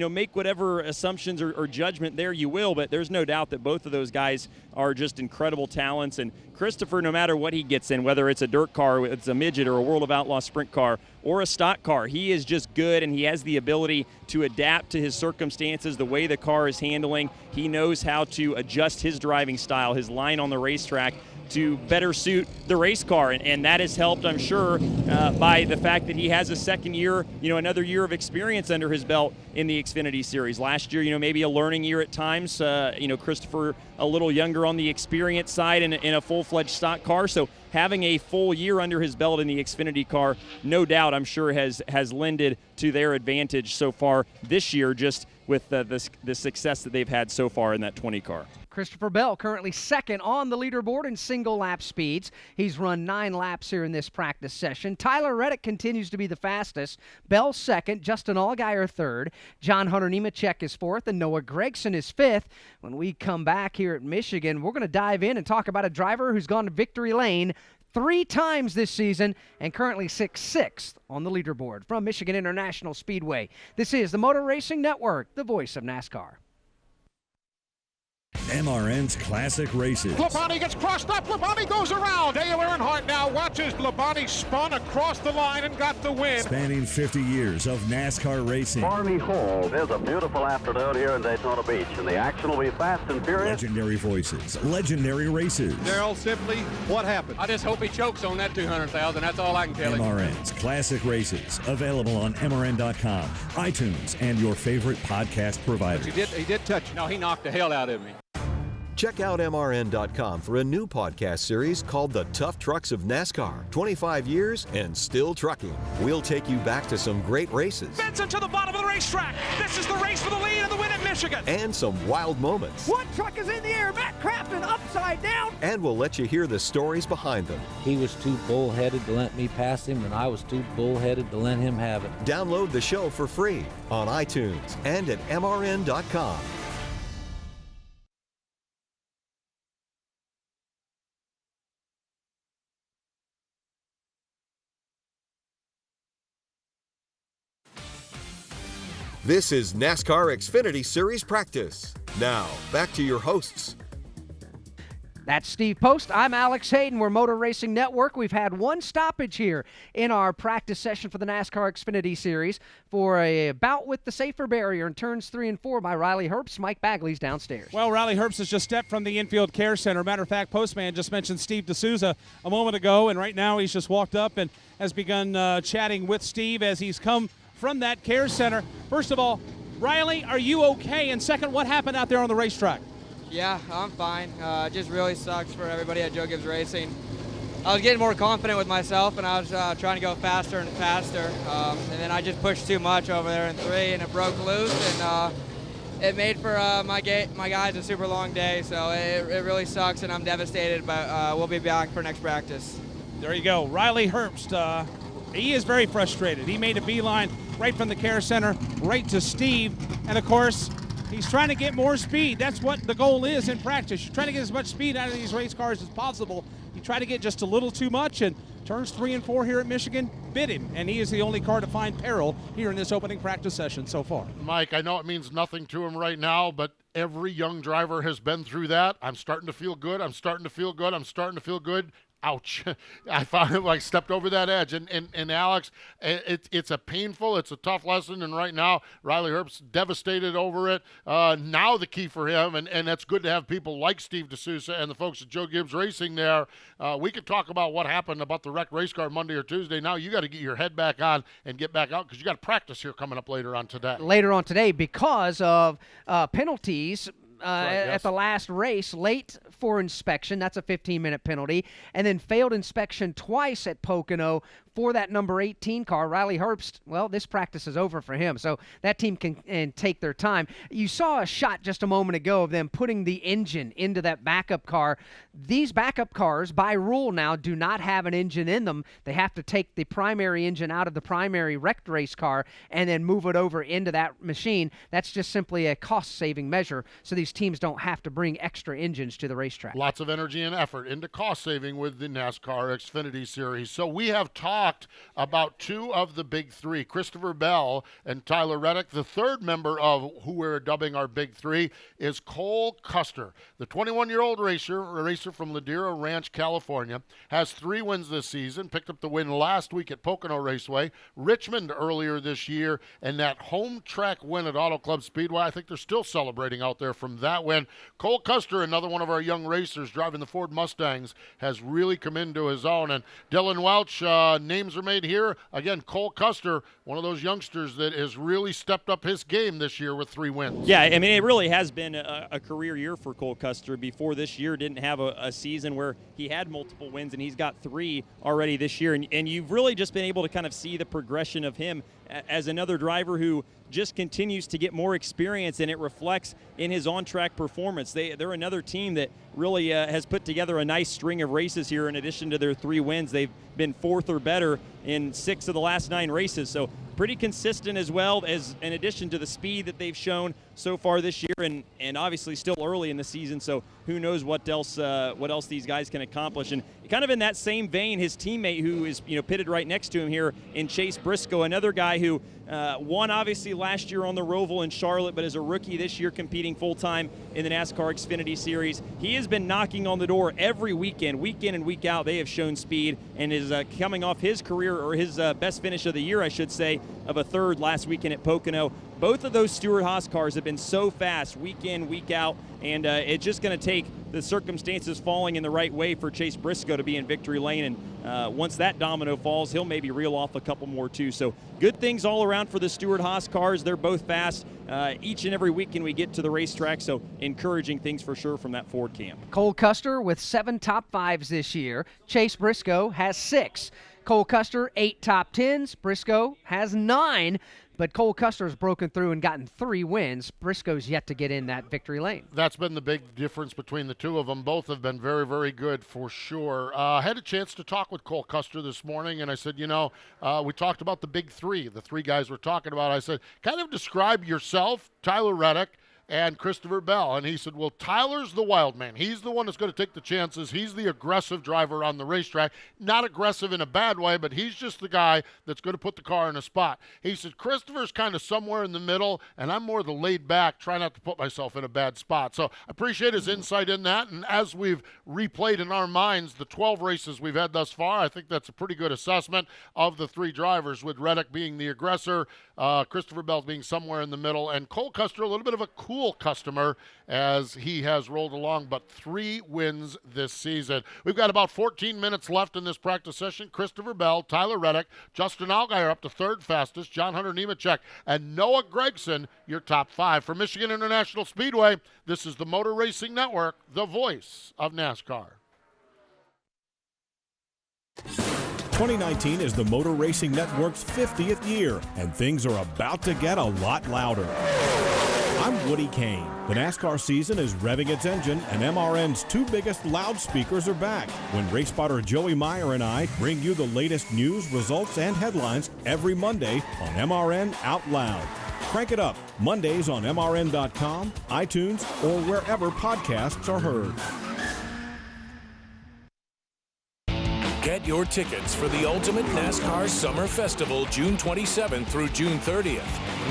Speaker 5: make whatever assumptions or judgment there you will, but there's no doubt that both of those guys are just incredible talents. And Christopher, no matter what he gets in, whether it's a dirt car, it's a midget or a World of Outlaw sprint car or a stock car, he is just good, and he has the ability to adapt to his circumstances, the way the car is handling. He knows how to adjust his driving style, his line on the racetrack, to better suit the race car, and that has helped, I'm sure, by the fact that he has a second year, another year of experience under his belt in the Xfinity Series. Last year, maybe a learning year at times. Christopher a little younger on the experience side in a full-fledged stock car. So having a full year under his belt in the Xfinity car, no doubt, I'm sure, has lended to their advantage so far this year, just with the success that they've had so far in that 20 car.
Speaker 3: Christopher Bell currently second on the leaderboard in single lap speeds. He's run 9 laps here in this practice session. Tyler Reddick continues to be the fastest. Bell second, Justin Allgaier third. John Hunter Nemechek is fourth, and Noah Gregson is fifth. When we come back here at Michigan, we're going to dive in and talk about a driver who's gone to victory lane 3 times this season and currently sixth on the leaderboard. From Michigan International Speedway, this is the Motor Racing Network, the voice of NASCAR.
Speaker 16: MRN's Classic Races.
Speaker 2: Labonte gets crossed up. Labonte goes around. Dale Earnhardt now watches Labonte spun across the line and got the win.
Speaker 16: Spanning 50 years of NASCAR racing.
Speaker 19: Barney Hall. There's a beautiful afternoon here in Daytona Beach, and the action will be fast and furious.
Speaker 16: Legendary voices, legendary races.
Speaker 20: Darrell, simply, what happened? I just hope he chokes on that 200,000. That's all I can tell him.
Speaker 16: MRN's Classic Races, available on MRN.com, iTunes, and your favorite podcast providers.
Speaker 20: But he did touch. No, he knocked the hell out of me.
Speaker 12: Check out MRN.com for a new podcast series called The Tough Trucks of NASCAR. 25 years and still trucking. We'll take you back to some great races.
Speaker 10: Benson to the bottom of the racetrack. This is the race for the lead and the win at Michigan.
Speaker 12: And some wild moments.
Speaker 21: One truck is in the air. Matt Crafton upside down.
Speaker 12: And we'll let you hear the stories behind them.
Speaker 22: He was too bullheaded to let me pass him, and I was too bullheaded to let him have it.
Speaker 12: Download the show for free on iTunes and at MRN.com. This is NASCAR Xfinity Series practice. Now, back to your hosts.
Speaker 3: That's Steve Post. I'm Alex Hayden. We're Motor Racing Network. We've had one stoppage here in our practice session for the NASCAR Xfinity Series for a bout with the safer barrier in turns 3 and 4 by Riley Herbst. Mike Bagley's downstairs.
Speaker 4: Well, Riley Herbst has just stepped from the infield care center. Matter of fact, Postman just mentioned Steve D'Souza a moment ago, and right now he's just walked up and has begun chatting with Steve as he's come from that care center. First of all, Riley, are you okay? And second, what happened out there on the racetrack?
Speaker 13: Yeah, I'm fine. Just really sucks for everybody at Joe Gibbs Racing. I was getting more confident with myself, and I was trying to go faster and faster. And then I just pushed too much over there in 3, and it broke loose. And it made for my guys a super long day. So it really sucks, and I'm devastated. But we'll be back for next practice.
Speaker 4: There you go, Riley Herbst. He is very frustrated. He made a beeline right from the care center right to Steve. And, of course, he's trying to get more speed. That's what the goal is in practice. You're trying to get as much speed out of these race cars as possible. You try to get just a little too much, and turns 3 and 4 here at Michigan bit him. And he is the only car to find peril here in this opening practice session so far.
Speaker 2: Mike, I know it means nothing to him right now, but every young driver has been through that. I'm starting to feel good. I'm starting to feel good. I'm starting to feel good. Ouch. I found it like stepped over that edge. And Alex, it's a painful, it's a tough lesson. And right now, Riley Herbst's devastated over it. Now the key for him, and that's good to have people like Steve D'Souza and the folks at Joe Gibbs Racing there. We could talk about what happened about the wrecked race car Monday or Tuesday. Now you got to get your head back on and get back out because you got to practice here coming up later on today.
Speaker 3: Later on today because of penalties.
Speaker 2: Right, yes.
Speaker 3: At the last race, late for inspection, that's a 15-minute penalty, and then failed inspection twice at Pocono for that number 18 car. Riley Herbst, well, this practice is over for him, so that team can take their time. You saw a shot just a moment ago of them putting the engine into that backup car. These backup cars, by rule now, do not have an engine in them. They have to take the primary engine out of the primary wrecked race car and then move it over into that machine. That's just simply a cost-saving measure, so these teams don't have to bring extra engines to the racetrack.
Speaker 2: Lots of energy and effort into cost saving with the NASCAR Xfinity Series. So we have Todd talked about two of the big three, Christopher Bell and Tyler Reddick. The third member of who we're dubbing our big three is Cole Custer. The 21-year-old racer from Ladera Ranch, California, has 3 wins this season, picked up the win last week at Pocono Raceway, Richmond earlier this year, and that home track win at Auto Club Speedway. I think they're still celebrating out there from that win. Cole Custer, another one of our young racers driving the Ford Mustangs, has really come into his own. And Dylan Welch, names are made here. Again, Cole Custer, one of those youngsters that has really stepped up his game this year with 3 wins.
Speaker 5: Yeah, I mean, it really has been a career year for Cole Custer. Before this year, didn't have a season where he had multiple wins, and he's got 3 already this year. And you've really just been able to kind of see the progression of him as another driver who just continues to get more experience, and it reflects in his on-track performance. They're another team that really has put together a nice string of races here. In addition to their 3 wins, they've been 4th or better in 6 of the last 9 races. So pretty consistent, as well as in addition to the speed that they've shown so far this year, and obviously still early in the season. So who knows what else these guys can accomplish. And kind of in that same vein, his teammate who is pitted right next to him here in Chase Briscoe, another guy who won obviously last year on the Roval in Charlotte, but as a rookie this year competing full-time in the NASCAR Xfinity Series. He has been knocking on the door every weekend, week in and week out. They have shown speed, and is coming off his career, or his best finish of the year, I should say, of a 3rd last weekend at Pocono. Both of those Stewart-Haas cars have been so fast week in, week out, and it's just going to take the circumstances falling in the right way for Chase Briscoe to be in victory lane. And once that domino falls, he'll maybe reel off a couple more too. So good things all around for the Stewart-Haas cars. They're both fast each and every weekend we get to the racetrack, so encouraging things for sure from that Ford camp.
Speaker 3: Cole Custer with 7 top 5s this year. Chase Briscoe has 6. Cole Custer, 8 top 10s. Briscoe has 9. But Cole Custer has broken through and gotten 3 wins. Briscoe's yet to get in that victory lane.
Speaker 2: That's been the big difference between the two of them. Both have been very, very good for sure. I had a chance to talk with Cole Custer this morning, and I said, we talked about the big 3, the 3 guys we're talking about. I said, kind of describe yourself, Tyler Reddick, and Christopher Bell. And he said, well, Tyler's the wild man. He's the one that's going to take the chances. He's the aggressive driver on the racetrack. Not aggressive in a bad way, but he's just the guy that's going to put the car in a spot. He said, Christopher's kind of somewhere in the middle, and I'm more the laid back, try not to put myself in a bad spot. So I appreciate his insight in that. And as we've replayed in our minds the 12 races we've had thus far, I think that's a pretty good assessment of the 3 drivers, with Reddick being the aggressor, Christopher Bell being somewhere in the middle, and Cole Custer a little bit of a cool customer as he has rolled along, but 3 wins this season. We've got about 14 minutes left in this practice session. Christopher Bell, Tyler Reddick, Justin Allgaier up to 3rd fastest, John Hunter Nemechek, and Noah Gragson, your top 5. For Michigan International Speedway, this is the Motor Racing Network, the voice of NASCAR.
Speaker 1: 2019 is the Motor Racing Network's 50th year, and things are about to get a lot louder. I'm Woody Kane. The NASCAR season is revving its engine, and MRN's 2 biggest loudspeakers are back when race spotter Joey Meyer and I bring you the latest news, results, and headlines every Monday on MRN Out Loud. Crank it up Mondays on MRN.com, iTunes, or wherever podcasts are heard.
Speaker 8: Get your tickets for the Ultimate NASCAR Summer Festival June 27th through June 30th.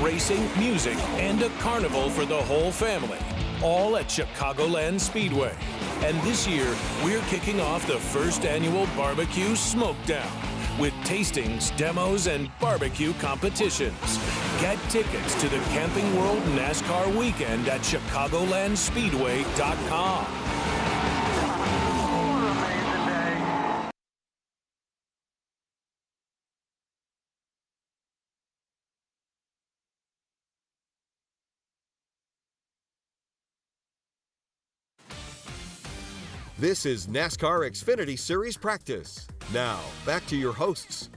Speaker 8: Racing, music, and a carnival for the whole family. All at Chicagoland Speedway. And this year, we're kicking off the first annual Barbecue Smokedown with tastings, demos, and barbecue competitions. Get tickets to the Camping World NASCAR Weekend at ChicagolandSpeedway.com.
Speaker 12: This is NASCAR Xfinity Series practice. Now, back to your hosts.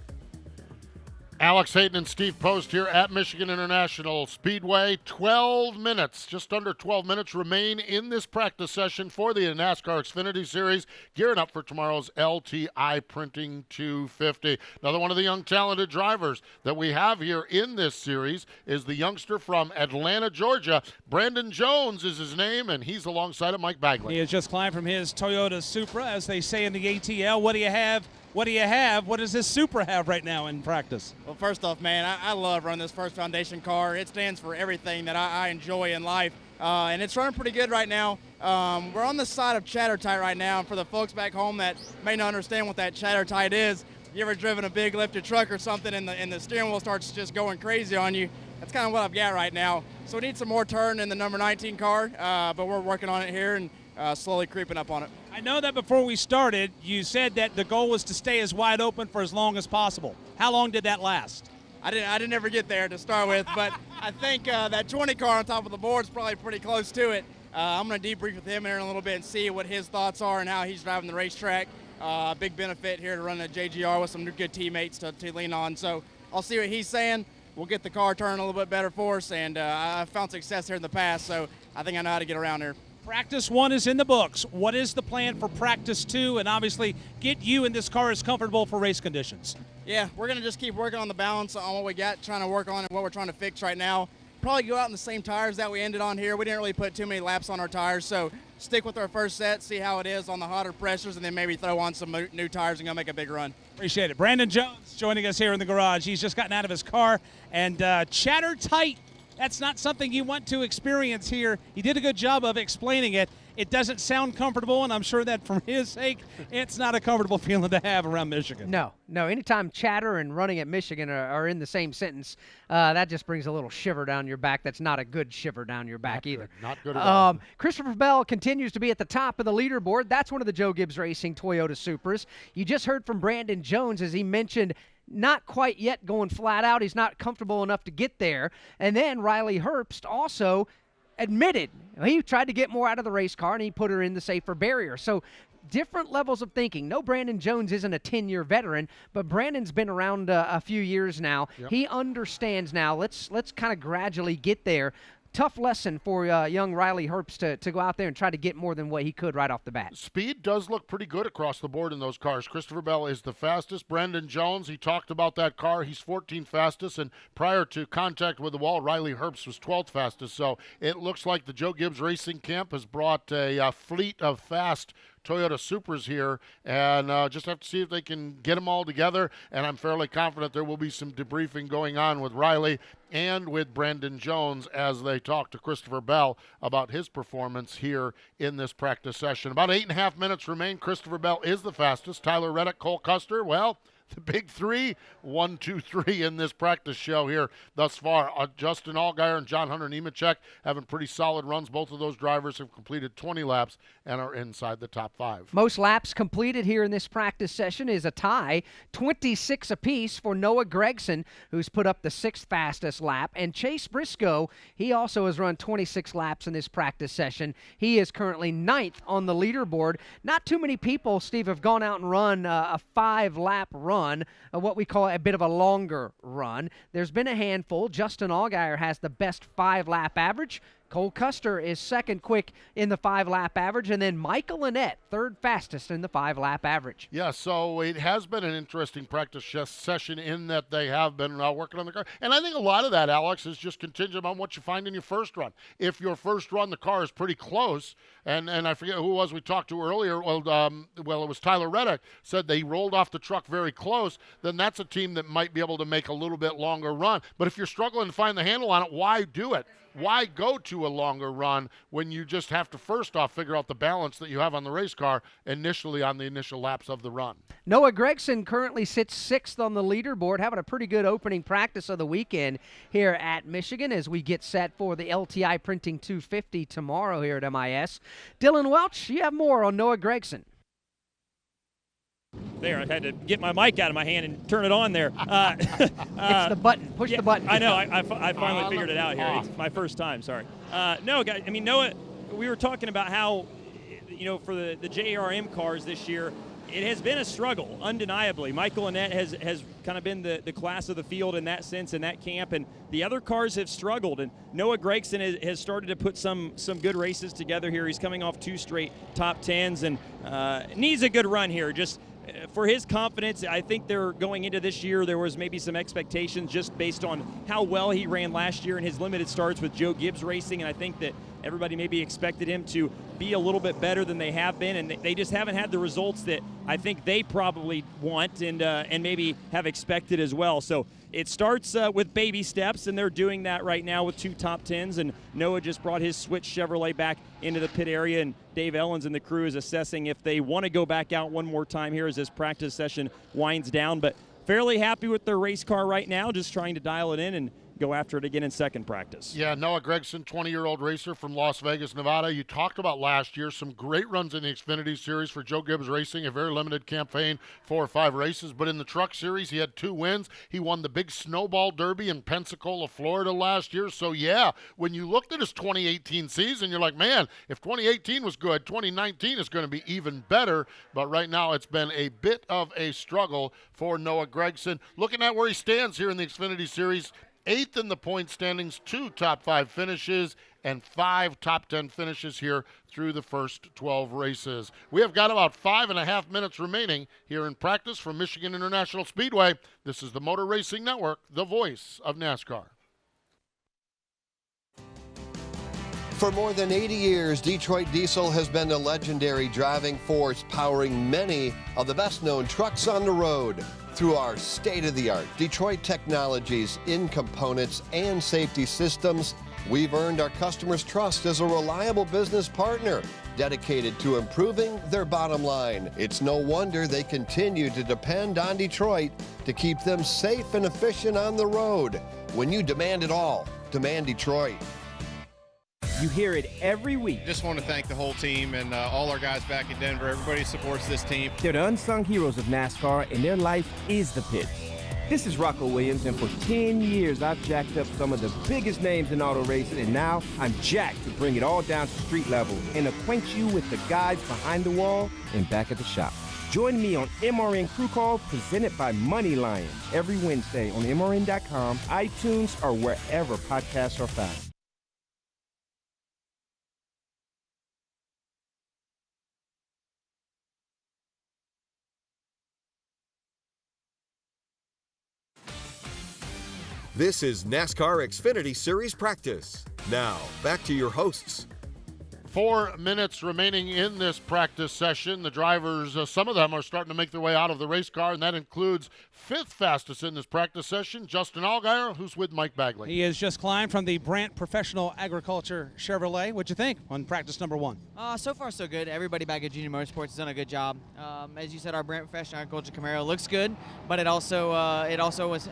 Speaker 2: Alex Hayden and Steve Post here at Michigan International Speedway. 12 minutes, just under 12 minutes remain in this practice session for the NASCAR Xfinity Series, gearing up for tomorrow's LTI Printing 250. Another one of the young talented drivers that we have here in this series is the youngster from Atlanta, Georgia. Brandon Jones is his name, and he's alongside of Mike Bagley.
Speaker 4: He has just climbed from his Toyota Supra, as they say in the ATL. What do you have What do you have? What does this Supra have right now in practice?
Speaker 6: Well, first off, man, I love running this First Foundation car. It stands for everything that I enjoy in life, and it's running pretty good right now. We're on the side of chatter tight right now, and for the folks back home that may not understand what that chatter tight is, you ever driven a big lifted truck or something and the steering wheel starts just going crazy on you? That's kind of what I've got right now. So we need some more turn in the number 19 car, but we're working on it here and slowly creeping up on it.
Speaker 4: I know that before we started, you said that the goal was to stay as wide open for as long as possible. How long did that last?
Speaker 6: I didn't ever get there to start with, but I think that 20 car on top of the board is probably pretty close to it. I'm going to debrief with him here in a little bit and see what his thoughts are and how he's driving the racetrack. Big benefit here to run a JGR with some good teammates to lean on. So I'll see what he's saying. We'll get the car turning a little bit better for us, and I've found success here in the past, so I think I know how to get around here.
Speaker 4: Practice 1 is in the books. What is the plan for practice 2, and obviously get you in this car as comfortable for race conditions?
Speaker 6: Yeah, we're going to just keep working on the balance on what we got, trying to work on and what we're trying to fix right now. Probably go out in the same tires that we ended on here. We didn't really put too many laps on our tires, so stick with our first set, see how it is on the hotter pressures, and then maybe throw on some new tires and go make a big run.
Speaker 4: Appreciate it. Brandon Jones joining us here in the garage. He's just gotten out of his car, and chatter tight. That's not something you want to experience here. He did a good job of explaining it. It doesn't sound comfortable, and I'm sure that for his sake, it's not a comfortable feeling to have around Michigan.
Speaker 3: No. Anytime chatter and running at Michigan are in the same sentence, that just brings a little shiver down your back. That's not a good shiver down your back either.
Speaker 2: Not good at all.
Speaker 3: Christopher Bell continues to be at the top of the leaderboard. That's one of the Joe Gibbs Racing Toyota Supras. You just heard from Brandon Jones as he mentioned not quite yet going flat out. He's not comfortable enough to get there. And then Riley Herbst also admitted he tried to get more out of the race car, and he put her in the safer barrier. So different levels of thinking. No, Brandon Jones isn't a 10-year veteran, but Brandon's been around a few years now.
Speaker 2: Yep.
Speaker 3: He understands now. Let's kind of gradually get there. Tough lesson for young Riley Herbst to go out there and try to get more than what he could right off the bat.
Speaker 2: Speed does look pretty good across the board in those cars. Christopher Bell is the fastest. Brandon Jones, he talked about that car. He's 14th fastest, and prior to contact with the wall, Riley Herbst was 12th fastest. So it looks like the Joe Gibbs Racing Camp has brought a fleet of fast Toyota Supras here, and just have to see if they can get them all together, and I'm fairly confident there will be some debriefing going on with Riley and with Brandon Jones as they talk to Christopher Bell about his performance here in this practice session. About 8.5 minutes remain. Christopher Bell is the fastest. Tyler Reddick, Cole Custer, well, the big three, 1, 2, 3 in this practice show here thus far. Justin Allgaier and John Hunter Nemechek having pretty solid runs. Both of those drivers have completed 20 laps and are inside the top 5.
Speaker 3: Most laps completed here in this practice session is a tie, 26 apiece for Noah Gregson, who's put up the 6th fastest lap, and Chase Briscoe, he also has run 26 laps in this practice session. He is currently 9th on the leaderboard. Not too many people, Steve, have gone out and run a 5-lap run, what we call a bit of a longer run. There's been a handful. Justin Allgaier has the best 5-lap average. Cole Custer is second quick in the 5-lap average, and then Michael Annett, 3rd fastest in the 5-lap average.
Speaker 2: Yeah, so it has been an interesting practice session in that they have been working on the car. And I think a lot of that, Alex, is just contingent on what you find in your first run. If your first run, the car is pretty close, and I forget who it was we talked to earlier, well, it was Tyler Reddick, said they rolled off the truck very close, then that's a team that might be able to make a little bit longer run. But if you're struggling to find the handle on it, why do it? Why go to a longer run when you just have to first off figure out the balance that you have on the race car initially on the initial laps of the run?
Speaker 3: Noah Gregson currently sits 6th on the leaderboard, having a pretty good opening practice of the weekend here at Michigan as we get set for the LTI Printing 250 tomorrow here at MIS. Dylan Welch, you have more on Noah Gregson.
Speaker 5: There, I had to get my mic out of my hand and turn it on there.
Speaker 3: It's the button. Push the button.
Speaker 5: I know. I finally figured it out here. It's my first time. Sorry. No, guys. I mean, Noah, we were talking about how, for the JRM cars this year, it has been a struggle, undeniably. Michael Annett has kind of been the class of the field in that sense, in that camp, and the other cars have struggled. And Noah Gregson has started to put some good races together here. He's coming off 2 straight top 10s and needs a good run here. Just for his confidence, I think they're going into this year, there was maybe some expectations just based on how well he ran last year in his limited starts with Joe Gibbs Racing, and I think that everybody maybe expected him to be a little bit better than they have been, and they just haven't had the results that I think they probably want and maybe have expected as well. So it starts with baby steps, and they're doing that right now with 2 top 10s, and Noah just brought his Switch Chevrolet back into the pit area, and Dave Ellens and the crew is assessing if they want to go back out one more time here as this practice session winds down. But fairly happy with their race car right now, just trying to dial it in and go after it again in second practice.
Speaker 2: Yeah, Noah Gragson, 20-year-old racer from Las Vegas, Nevada. You talked about last year, some great runs in the Xfinity Series for Joe Gibbs Racing, a very limited campaign, 4 or 5 races. But in the Truck Series, he had 2 wins. He won the big Snowball Derby in Pensacola, Florida last year. So, yeah, when you looked at his 2018 season, you're like, man, if 2018 was good, 2019 is going to be even better. But right now, it's been a bit of a struggle for Noah Gragson. Looking at where he stands here in the Xfinity Series, 8th in the point standings, 2 top 5 finishes, and 5 top 10 finishes here through the first 12 races. We have got about 5.5 minutes remaining here in practice from Michigan International Speedway. This is the Motor Racing Network, the voice of NASCAR.
Speaker 7: For more than 80 years, Detroit Diesel has been the legendary driving force powering many of the best-known trucks on the road. Through our state-of-the-art Detroit technologies in components and safety systems, we've earned our customers' trust as a reliable business partner dedicated to improving their bottom line. It's no wonder they continue to depend on Detroit to keep them safe and efficient on the road. When you demand it all, demand Detroit.
Speaker 11: You hear it every week.
Speaker 23: Just want to thank the whole team and all our guys back in Denver. Everybody supports this team.
Speaker 11: They're the unsung heroes of NASCAR, and their life is the pit. This is Rocco Williams, and for 10 years, I've jacked up some of the biggest names in auto racing, and now I'm jacked to bring it all down to street level and acquaint you with the guys behind the wall and back at the shop. Join me on MRN Crew Call, presented by Money Lion, every Wednesday on MRN.com, iTunes, or wherever podcasts are found.
Speaker 12: This is NASCAR Xfinity Series practice. Now, back to your hosts.
Speaker 2: 4 minutes remaining in this practice session. The drivers, some of them are starting to make their way out of the race car, and that includes 5th fastest in this practice session, Justin Allgaier, who's with Mike Bagley.
Speaker 4: He has just climbed from the Brandt Professional Agriculture Chevrolet. What'd you think on practice number 1?
Speaker 13: So far, so good. Everybody back at Junior Motorsports has done a good job. As you said, our Brandt Professional Agriculture Camaro looks good, but it also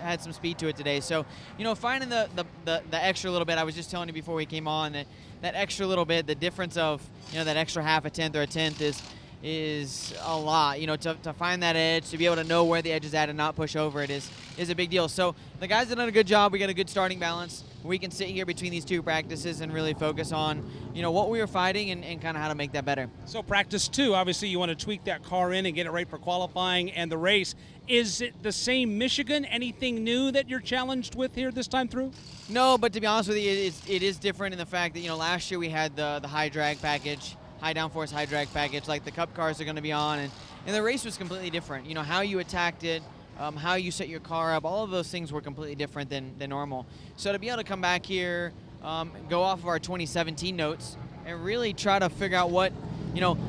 Speaker 13: had some speed to it today. So, finding the extra little bit, I was just telling you before we came on that extra little bit, the difference of, that extra half a tenth or a tenth is a lot. To find that edge, to be able to know where the edge is at and not push over it is a big deal. So the guys have done a good job. We got a good starting balance. We can sit here between these 2 practices and really focus on, what we were fighting and kind of how to make that better.
Speaker 4: So practice 2, obviously you want to tweak that car in and get it right for qualifying and the race. Is it the same Michigan? Anything new that you're challenged with here this time through?
Speaker 13: No, but to be honest with you, it is different in the fact that, last year we had the high drag package, high downforce, high drag package, like the Cup cars are going to be on, and the race was completely different. How you attacked it, how you set your car up, all of those things were completely different than normal. So to be able to come back here, go off of our 2017 notes, and really try to figure out what,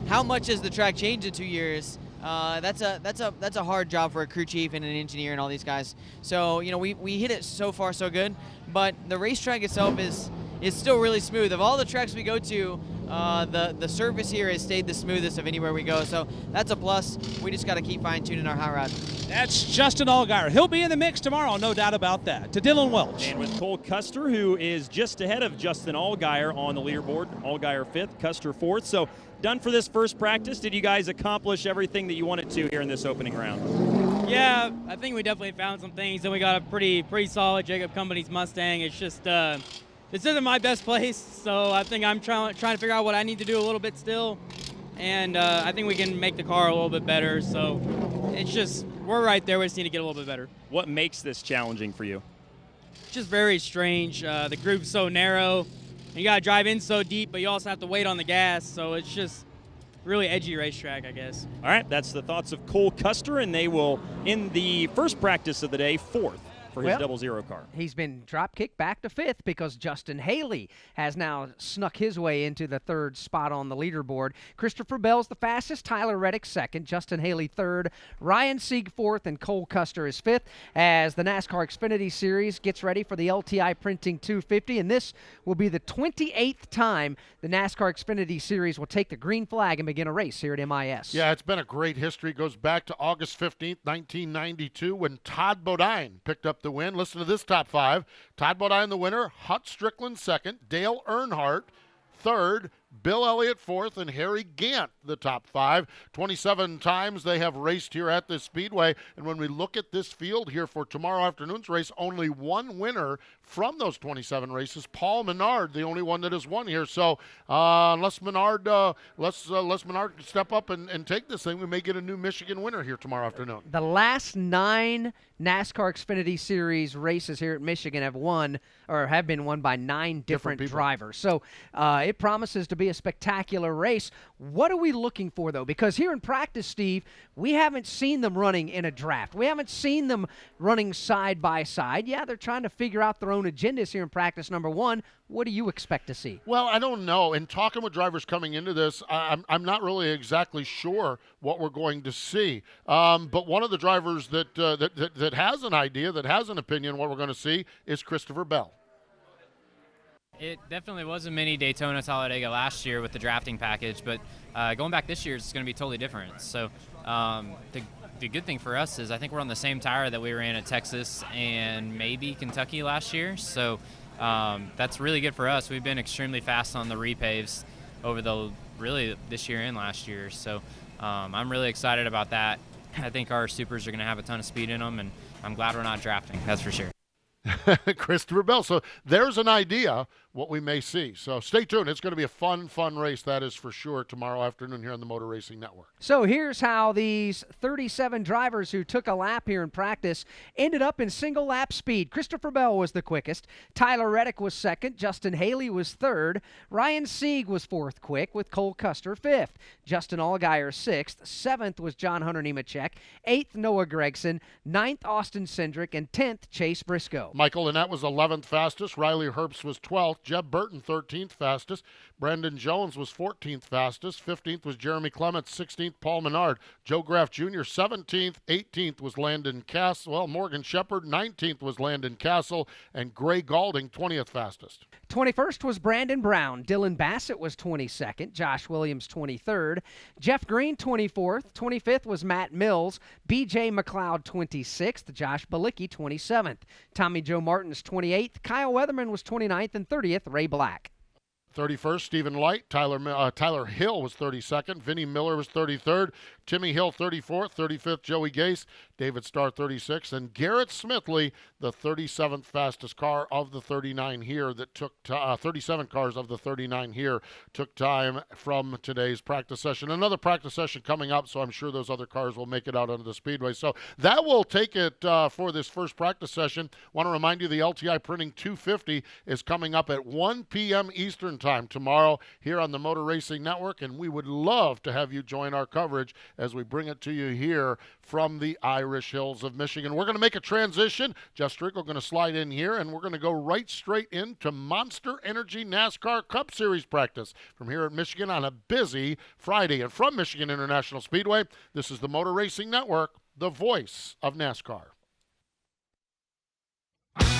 Speaker 13: how much has the track changed in 2 years. That's a hard job for a crew chief and an engineer and all these guys. So we hit it so far so good, but the racetrack itself is still really smooth. Of all the tracks we go to, the surface here has stayed the smoothest of anywhere we go. So that's a plus. We just got to keep fine tuning our hot rod.
Speaker 4: That's Justin Allgaier. He'll be in the mix tomorrow, no doubt about that. To Dylan Welch.
Speaker 5: And with Cole Custer, who is just ahead of Justin Allgaier on the leaderboard. Allgaier 5th, Custer 4th. So done for this first practice. Did you guys accomplish everything that you wanted to here in this opening round?
Speaker 24: Yeah, I think we definitely found some things, and we got a pretty solid Jacob Company's Mustang. It's just this isn't my best place, so I think I'm trying to figure out what I need to do a little bit still, and I think we can make the car a little bit better. So it's just, we're right there. We just need to get a little bit better.
Speaker 5: What makes this challenging for you?
Speaker 24: It's just very strange. The groove's so narrow. You got to drive in so deep, but you also have to wait on the gas. So it's just, really edgy racetrack, I guess.
Speaker 5: All right, that's the thoughts of Cole Custer, and they will, in the first practice of the day, 4th. For his 00 car.
Speaker 3: He's been drop kicked back to 5th because Justin Haley has now snuck his way into the 3rd spot on the leaderboard. Christopher Bell's the fastest, Tyler Reddick 2nd, Justin Haley 3rd, Ryan Sieg 4th, and Cole Custer is 5th as the NASCAR Xfinity Series gets ready for the LTI Printing 250, and this will be the 28th time the NASCAR Xfinity Series will take the green flag and begin a race here at MIS.
Speaker 2: Yeah, it's been a great history. It goes back to August 15th, 1992, when Todd Bodine picked up the win. Listen to this top 5. Todd Bodine, the winner. Hut Strickland, 2nd. Dale Earnhardt, 3rd. Bill Elliott 4th, and Harry Gant the top 5. 27 times they have raced here at this speedway, and when we look at this field here for tomorrow afternoon's race, only one winner from those 27 races. Paul Menard, the only one that has won here. So unless Menard can step up and take this thing, we may get a new Michigan winner here tomorrow afternoon.
Speaker 3: The last 9 NASCAR Xfinity Series races here at Michigan have been won by 9 different drivers. So it promises to be a spectacular race. What are we looking for, though? Because here in practice, Steve, we haven't seen them running in a draft. We haven't seen them running side by side. Yeah, they're trying to figure out their own agendas here in practice number 1. What do you expect to see?
Speaker 2: Well, I don't know. In talking with drivers coming into this, I'm not really exactly sure what we're going to see. But one of the drivers that has an idea, that has an opinion what we're going to see is Christopher Bell.
Speaker 9: It definitely was a mini Daytona Talladega last year with the drafting package, but going back this year, it's going to be totally different. So the good thing for us is I think we're on the same tire that we ran at Texas and maybe Kentucky last year. So that's really good for us. We've been extremely fast on the repaves over this year and last year. So I'm really excited about that. I think our supers are going to have a ton of speed in them, and I'm glad we're not drafting. That's for sure.
Speaker 2: Christopher Bell. So there's an idea what we may see. So stay tuned. It's going to be a fun race, that is for sure, tomorrow afternoon here on the Motor Racing Network.
Speaker 3: So here's how these 37 drivers who took a lap here in practice ended up in single lap speed. Christopher Bell was the quickest. Tyler Reddick was 2nd. Justin Haley was 3rd. Ryan Sieg was 4th quick, with Cole Custer 5th. Justin Allgaier 6th. 7th was John Hunter Nemechek. 8th, Noah Gregson. 9th, Austin Cindric. And 10th, Chase Briscoe.
Speaker 2: Michael Annett was 11th fastest. Riley Herbst was 12th. Jeb Burton, 13th fastest. Brandon Jones was 14th fastest. 15th was Jeremy Clements. 16th, Paul Menard. Joe Graff Jr., 17th. 18th was Landon Castle. Well, Morgan Shepherd. 19th was Landon Castle. And Gray Galding, 20th fastest.
Speaker 3: 21st was Brandon Brown. Dylan Bassett was 22nd. Josh Williams, 23rd. Jeff Green, 24th. 25th was Matt Mills. B.J. McLeod, 26th. Josh Balicki, 27th. Tommy Joe Martins, 28th. Kyle Weatherman was 29th. And 30th, Ray Black.
Speaker 2: 31st, Stephen Light. Tyler Hill was 32nd. Vinnie Miller was 33rd. Timmy Hill, 34th. 35th, Joey Gase. David Starr, 36th. And Garrett Smithley, the 37th fastest car of the 39 here that took 37 cars of the 39 here took time from today's practice session. Another practice session coming up, so I'm sure those other cars will make it out onto the speedway. So that will take it for this first practice session. Want to remind you the LTI Printing 250 is coming up at 1 p.m. Eastern time tomorrow here on the Motor Racing Network, and we would love to have you join our coverage as we bring it to you here from the Irish Hills of Michigan. We're going to make a transition. Jeff Strickle going to slide in here, and we're going to go right straight into Monster Energy NASCAR Cup Series practice from here at Michigan on a busy Friday. And from Michigan International Speedway, this is the Motor Racing Network, the voice of NASCAR.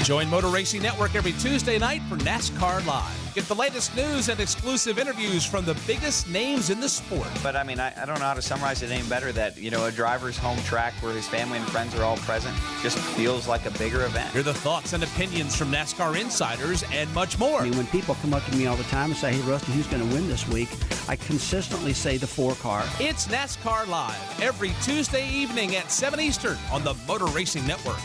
Speaker 14: Join Motor Racing Network every Tuesday night for NASCAR Live. Get the latest news and exclusive interviews from the biggest names in the sport.
Speaker 15: But I mean, I don't know how to summarize it any better that, a driver's home track where his family and friends are all present just feels like a bigger event.
Speaker 14: Hear the thoughts and opinions from NASCAR insiders and much more.
Speaker 18: I mean, when people come up to me all the time and say, hey, Rusty, who's going to win this week? I consistently say the 4 car.
Speaker 14: It's NASCAR Live every Tuesday evening at 7 Eastern on the Motor Racing Network.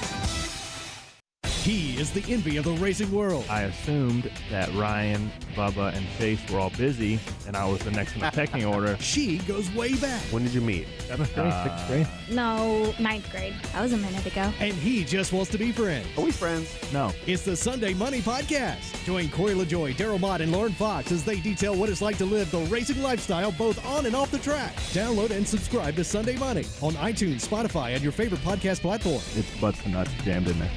Speaker 1: He is the envy of the racing world.
Speaker 16: I assumed that Ryan, Bubba, and Chase were all busy, and I was the next in the pecking order.
Speaker 1: She goes way back.
Speaker 16: When did you meet? 7th grade, 6th grade?
Speaker 17: No, 9th grade. That was a minute ago.
Speaker 1: And he just wants to be friends.
Speaker 16: Are we friends? No.
Speaker 1: It's the Sunday Money Podcast. Join Corey LaJoy, Daryl Mott, and Lauren Fox as they detail what it's like to live the racing lifestyle both on and off the track. Download and subscribe to Sunday Money on iTunes, Spotify, and your favorite podcast platform.
Speaker 16: It's butts and nuts jammed in there.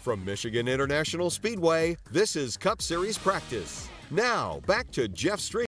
Speaker 12: From Michigan International Speedway, this is Cup Series practice. Now, back to Jeff Street.